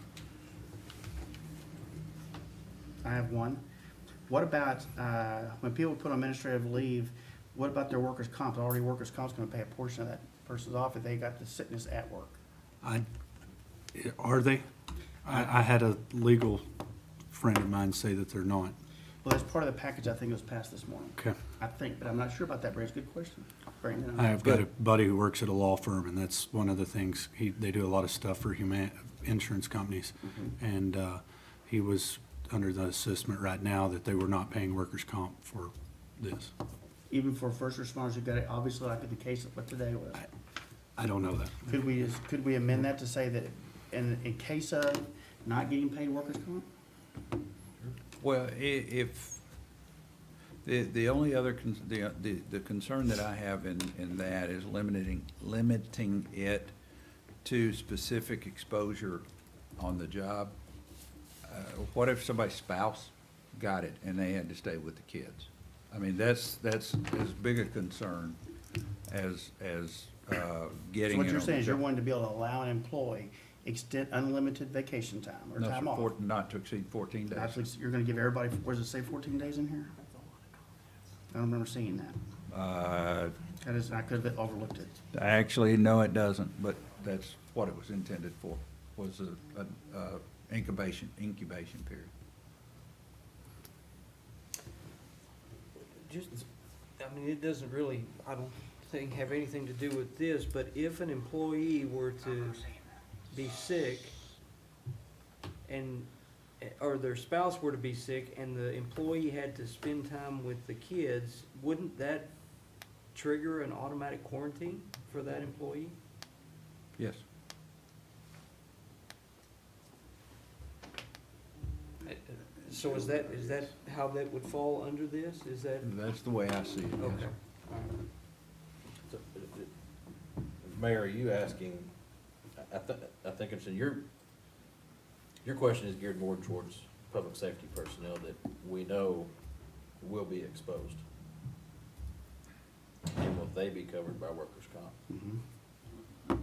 I have one. What about, when people put on administrative leave, what about their workers' comp? Already workers' comp's gonna pay a portion of that person's off if they got the sickness at work. Are they? I had a legal friend of mine say that they're not. Well, that's part of the package I think was passed this morning. Okay. I think, but I'm not sure about that, Brad. It's a good question. Brandon, I have got a buddy who works at a law firm, and that's one of the things, they do a lot of stuff for insurance companies. And he was under the assessment right now that they were not paying workers' comp for this. even for first responders who got it, obviously like in the case of what today was. I don't know that. Could we amend that to say that in case of not getting paid workers' comp? Well, if, the only other, the concern that I have in that is limiting it to specific exposure on the job. What if somebody's spouse got it and they had to stay with the kids? I mean, that's as big a concern as getting. So what it you're on saying is the you're job. wanting to be able to allow an employee extend unlimited vacation time or No, time off? not to exceed 14 days. Actually, you're gonna give everybody, where does it say 14 days in here? I don't remember seeing that. That is, I could have overlooked it. Actually, no, it doesn't, but that's what it was intended for, was incubation period. Just, I mean, it doesn't really, I don't think, have anything to do with this, but if an employee were to be sick and, or their spouse were to be sick and the employee had to spend time with the kids, wouldn't that trigger an automatic quarantine for that employee? Yes. So is that how that would fall under this? Is that? That's the way I see it, yes. Okay. All right. So, Mayor, are you asking, I think I'm saying, your question is geared more towards public safety personnel that we know will be exposed. And will they be covered by workers' comp? Mhm.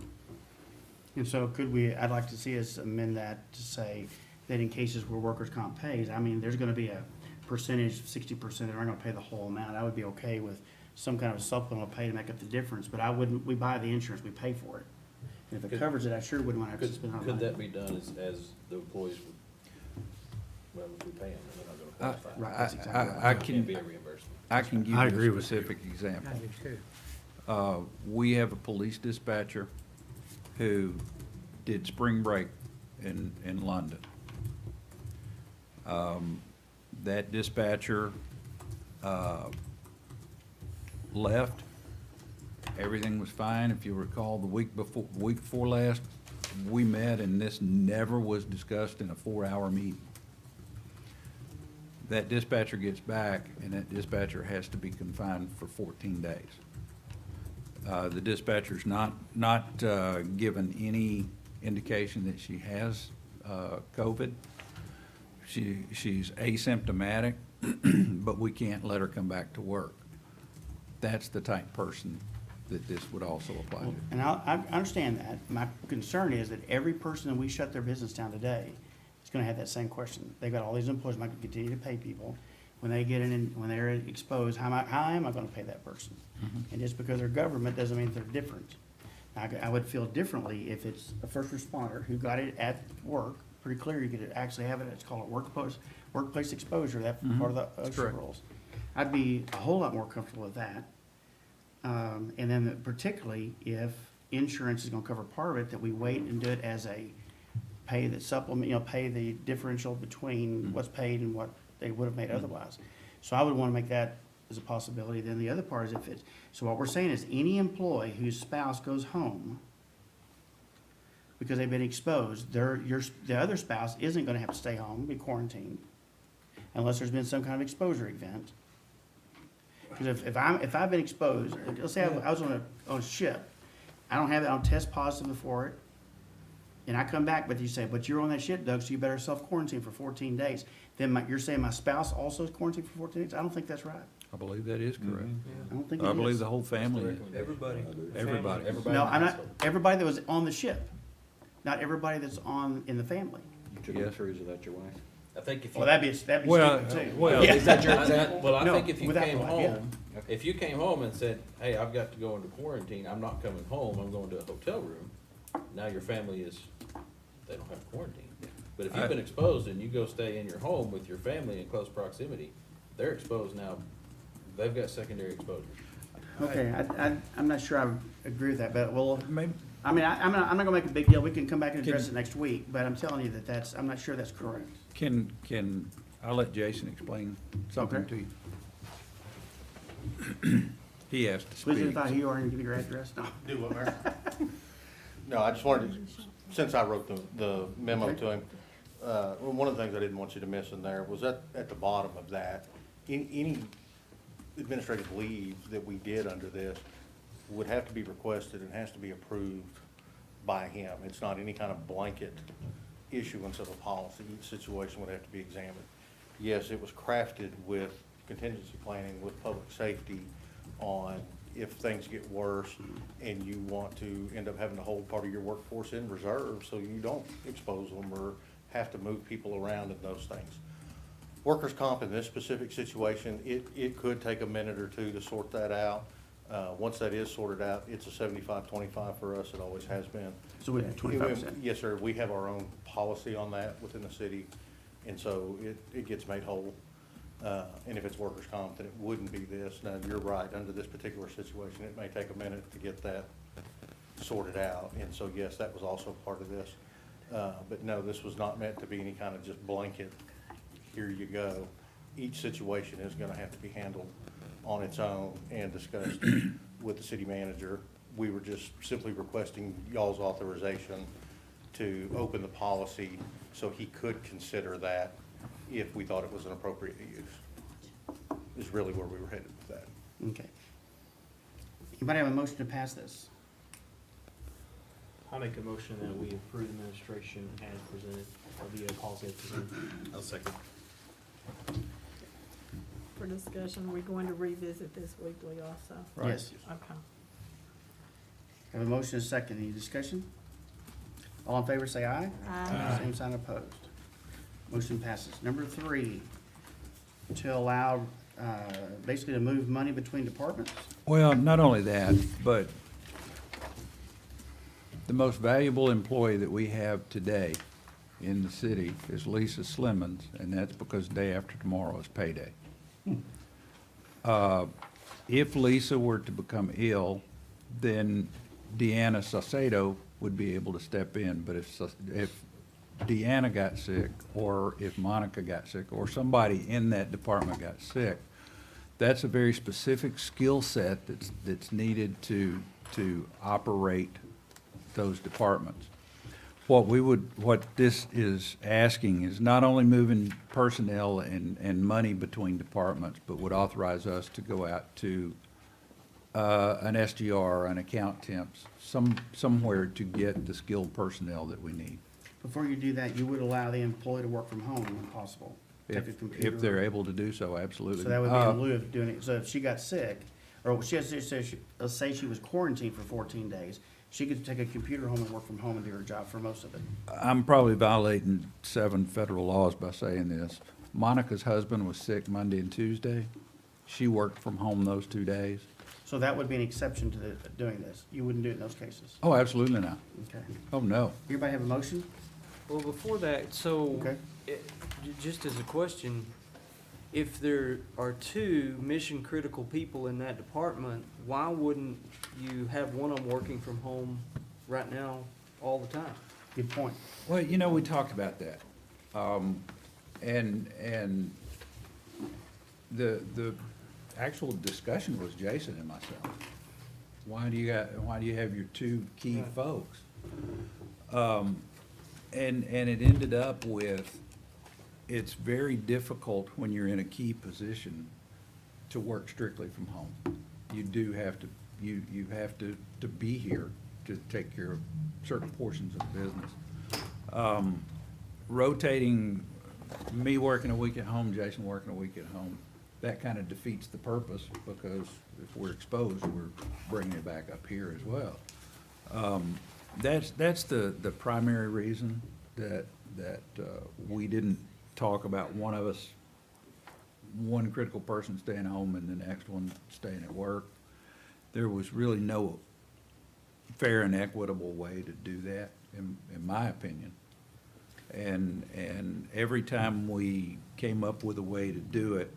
And so could we, I'd like to see us amend that to say that in cases where workers' comp pays, I mean, there's gonna be a percentage, 60% that aren't gonna pay the whole amount. I would be okay with some kind of supplemental pay to make up the difference, but I wouldn't, we buy the insurance, we pay for it. And if it Could- covers it, I sure wouldn't wanna have to Could, spend our could money. that be done as the employees would, well, if we pay them, they're not gonna qualify. Right, that's exactly right. I It can't be a can, reimbursement. I can give I you agree a with specific example. too. We have a police dispatcher who did spring break in London. That dispatcher, left, everything was fine. If you recall, the week before last, we met and this never was discussed in a 4-hour meeting. That dispatcher gets back and that dispatcher has to be confined for 14 days. The dispatcher's not given any indication that she has COVID. She's asymptomatic, but we can't let her come back to work. That's the type person that this would also apply to. And I understand that. My concern is that every person that we shut their business down today is gonna have that same question. They've got all these employees, am I gonna continue to pay people? When they get in, when they're exposed, how am I gonna pay that person? And just because they're government doesn't mean they're different. I would feel differently if it's a first responder who got it at work, pretty clear you could actually have it, it's called a workplace exposure, that part of the That's OSHA correct. rules. I'd be a whole lot more comfortable with that. And then particularly if insurance is gonna cover part of it, that we wait and do it as a pay that supplement, pay the differential between what's paid and what they would have made otherwise. So I would wanna make that as a possibility. Then the other part is if it's, so what we're saying is any employee whose spouse goes home because they've been exposed, the other spouse isn't gonna have to stay home, be quarantined, unless there's been some kind of exposure event. Because if I've been exposed, let's say I was on a ship, I don't test positive for it, and I come back, but you say, but you're on that ship, Doug, so you better self-quarantine for 14 days. Then you're saying my spouse also is quarantined for 14 days? I don't think that's right. I believe that is correct. I don't think it is. I believe the whole family is. Everybody. Everybody. No, I'm not, everybody that was on the ship, not everybody that's in the family. Yes. Or is that your wife? I think if you. Well, that'd be Well, stupid too. well, Is that your example? Well, I No, think if you without came one, yeah. home, if you came home and said, hey, I've got to go into quarantine, I'm not coming home, I'm going to a hotel room, now your family is, they don't have quarantine. But if you've been exposed and you go stay in your home with your family in close proximity, they're exposed now, they've got secondary exposure. Okay, I'm not sure I agree with that, but well, Maybe, I mean, I'm not gonna make a big deal. We can come back and address it next week, but I'm telling you that I'm not sure that's correct. I'll let Jason explain something Okay. to you. He asked to Please speak. identify who you are and give me your address. No. Do what, Mayor? No, I just wanted to, since I wrote the memo Okay. to him, one of the things I didn't want you to miss in there was at the bottom of that, any administrative leave that we did under this would have to be requested and has to be approved by him. It's not any kind of blanket issuance of a policy. Each situation would have to be examined. Yes, it was crafted with contingency planning, with public safety on if things get worse and you want to end up having to hold part of your workforce in reserve so you don't expose them or have to move people around and those things. Workers' comp in this specific situation, it could take a minute or two to sort that out. Once that is sorted out, it's a 75-25 for us. It always has been. So we have 25%. Yes, sir. We have our own policy on that within the city, and so it gets made whole. And if it's workers' comp, then it wouldn't be this. Now, you're right, under this particular situation, it may take a minute to get that sorted out. And so, yes, that was also part of this. But no, this was not meant to be any kind of just blanket, here you go. Each situation is gonna have to be handled on its own and discussed with the city manager. We were just simply requesting y'all's authorization to open the policy so he could consider that if we thought it was an appropriate use, is really where we were headed with that. Okay. Anybody have a motion to pass this? I make a motion that we approve administration as presented, or the policy as presented. I'll second. For discussion, we're going to revisit this weekly also. Yes. Okay. Have a motion and a second. Any discussion? All in favor, say aye. Aye. Same sign opposed. Motion passes. Number 3, to allow, basically to move money between departments. Well, not only that, but the most valuable employee that we have today in the city is Lisa Slimmons, and that's because day after tomorrow is payday. If Lisa were to become ill, then Deanna Saucedo would be able to step in. But if Deanna got sick, or if Monica got sick, or somebody in that department got sick, that's a very specific skill set that's needed to operate those departments. What this is asking is not only moving personnel and money between departments, but would authorize us to go out to an SGR, an account temps, somewhere to get the skilled personnel that we need. Before you do that, you would allow the employee to work from home when possible. Take a computer. If they're able to do so, absolutely. So that would be in lieu of doing it. So if she got sick, or let's say she was quarantined for 14 days, she could take a computer home and work from home and do her job for most of it. I'm probably violating 7 federal laws by saying this. Monica's husband was sick Monday and Tuesday. She worked from home those 2 days. So that would be an exception to doing this. You wouldn't do it in those cases. Oh, absolutely not. Okay. Oh, no. Everybody have a motion? Well, before that, so, Okay. just as a question, if there are 2 mission-critical people in that department, why wouldn't you have one of them working from home right now all the time? Good point. Well, we talked about that. And the actual discussion was Jason and myself. Why do you have your 2 key folks? And it ended up with, it's very difficult when you're in a key position to work strictly from home. You do have to, you have to be here to take care of certain portions of the business. Rotating, me working a week at home, Jason working a week at home, that kind of defeats the purpose, because if we're exposed, we're bringing it back up here as well. That's the primary reason that we didn't talk about one critical person staying home and the next one staying at work. There was really no fair and equitable way to do that, in my opinion. And every time we came up with a way to do it,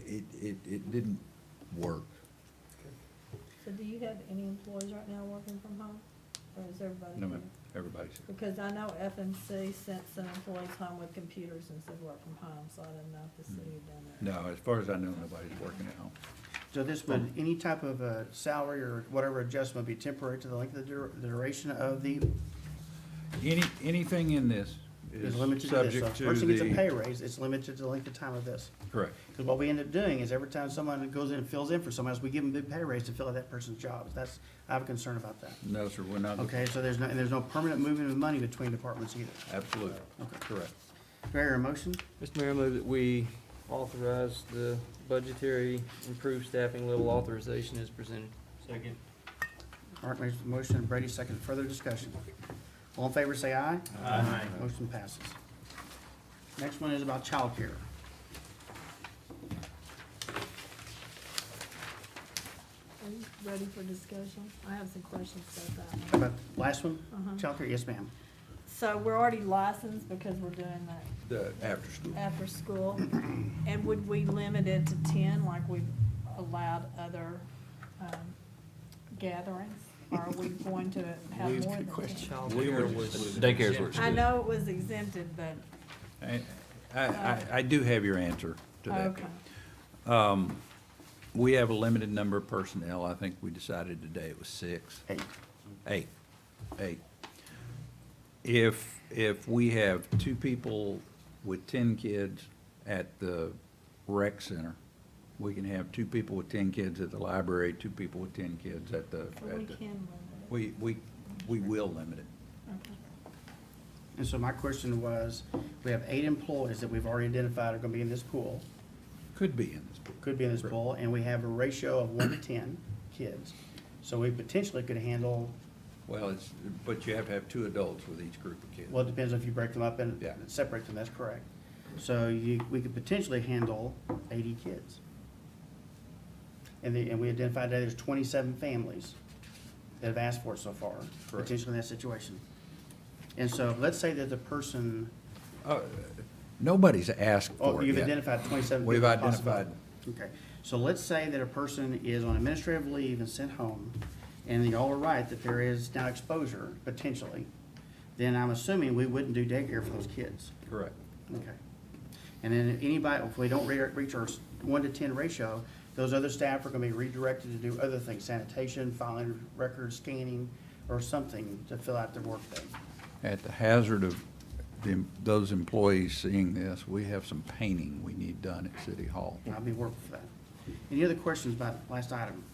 it didn't work. So do you have any employees right now working from home, or is everybody? No, here? ma'am. Everybody's here. Because I know FMC sent some employees home with computers and said work from home, so I didn't know if the city had done that. No, as far as I know, nobody's working at home. So this would, any type of salary or whatever adjustment be temporary to the length of the duration of the, Anything in this is is limited to this? So subject if a to person gets a pay the, raise, it's limited to the length of time of this. correct. Because what we end up doing is every time someone goes in and fills in for someone else, we give them a big pay raise to fill out that person's job. I have a concern about that. No, sir, we're not. Okay, so there's no permanent movement of money between departments either. Absolutely, Okay. correct. Do I hear a motion? Mr. Mayor, I move that we authorize the budgetary improved staffing level authorization as presented. Second. Art makes the motion, and Brady second. Further discussion. All in favor, say aye. Aye. Motion passes. Next one is about childcare. Are you ready for discussion? I have some questions about that How one. about last one? Uh-huh. Childcare, yes, ma'am. So we're already licensed because we're doing that The after school. after school. And would we limit it to 10 like we've allowed other gatherings? Or are we going to have more than 10? Daycares were I excluded. know it was exempted, but, I do have your answer to that. okay. We have a limited number of personnel. I think we decided today it was 6. 8. Eight. If we have 2 people with 10 kids at the rec center, we can have 2 people with 10 kids at the library, 2 people with 10 kids at the. We can limit it. We will limit it. Okay. And so my question was, we have 8 employees that we've already identified are gonna be in this pool, Could be in this book. could be in this pool, and we have a ratio of 1 to 10 kids. So we potentially could handle, Well, but you have to have 2 adults with each group of kids. well, it depends if you break them up and Yeah. separate them, that's correct. So we could potentially handle 80 kids. And we identified that there's 27 families that have asked for it so far, potentially in that situation. And so let's say that the person, Nobody's asked oh, for it you've yet. identified 27 We've people identified. possible. Okay, so let's say that a person is on administrative leave and sent home, and y'all are right that there is now exposure, potentially, then I'm assuming we wouldn't do daycare for those kids. Correct. Okay. And then if anybody, if we don't reach our 1 to 10 ratio, those other staff are gonna be redirected to do other things, sanitation, filing records, scanning, or something to fill out their workday. At the hazard of those employees seeing this, we have some painting we need done at City Hall. And I'll be working for that. Any other questions about the last item?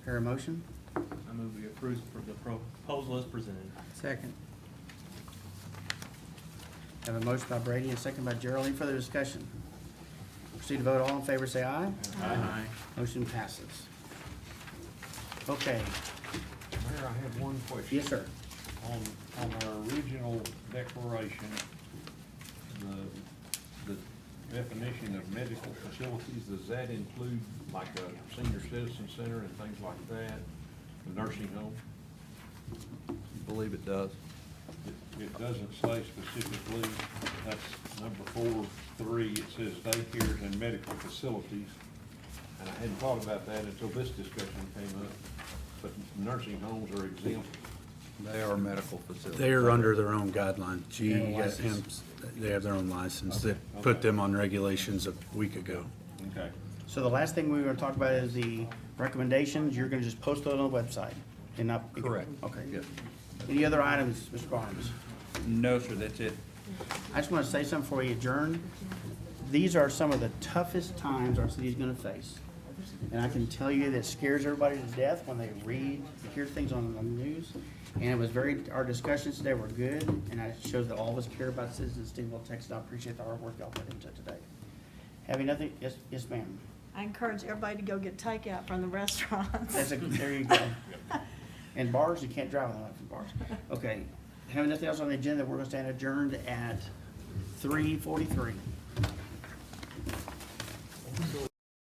Hear a motion? I move we approve for the proposal as presented. Second. Have a motion by Brady and a second by Gerald. Any further discussion? Proceed to vote. All in favor, say aye. Aye. Motion passes. Okay, Mayor, I have one question. yes, sir. On our original declaration, the definition of medical facilities, does that include like a senior citizen center and things like that, a nursing home? I believe it does. It doesn't say specifically, that's number 4.3, it says daycares and medical facilities. And I hadn't thought about that until this discussion came up, but nursing homes are exempt. They are medical facilities. They are under their own guidelines. Yeah, license. They have their own license that Okay. put them on regulations a week ago. Okay. So the last thing we were gonna talk about is the recommendations. You're gonna just post those on the website and not. Correct. Okay. Yes. Any other items, Mr. Barnes? No, sir, that's it. I just wanna say something before we adjourn. These are some of the toughest times our city's gonna face. And I can tell you that scares everybody to death when they hear things on the news. And it was our discussions today were good, and it shows that all of us care about citizens of Stevensville, Texas. I appreciate the hard work y'all put into it today. Having nothing, yes, ma'am. I encourage everybody to go get takeout from the restaurants. There you go. And bars, you can't drive without from bars. Okay, having nothing else on the agenda, we're gonna stand adjourned at 3:43.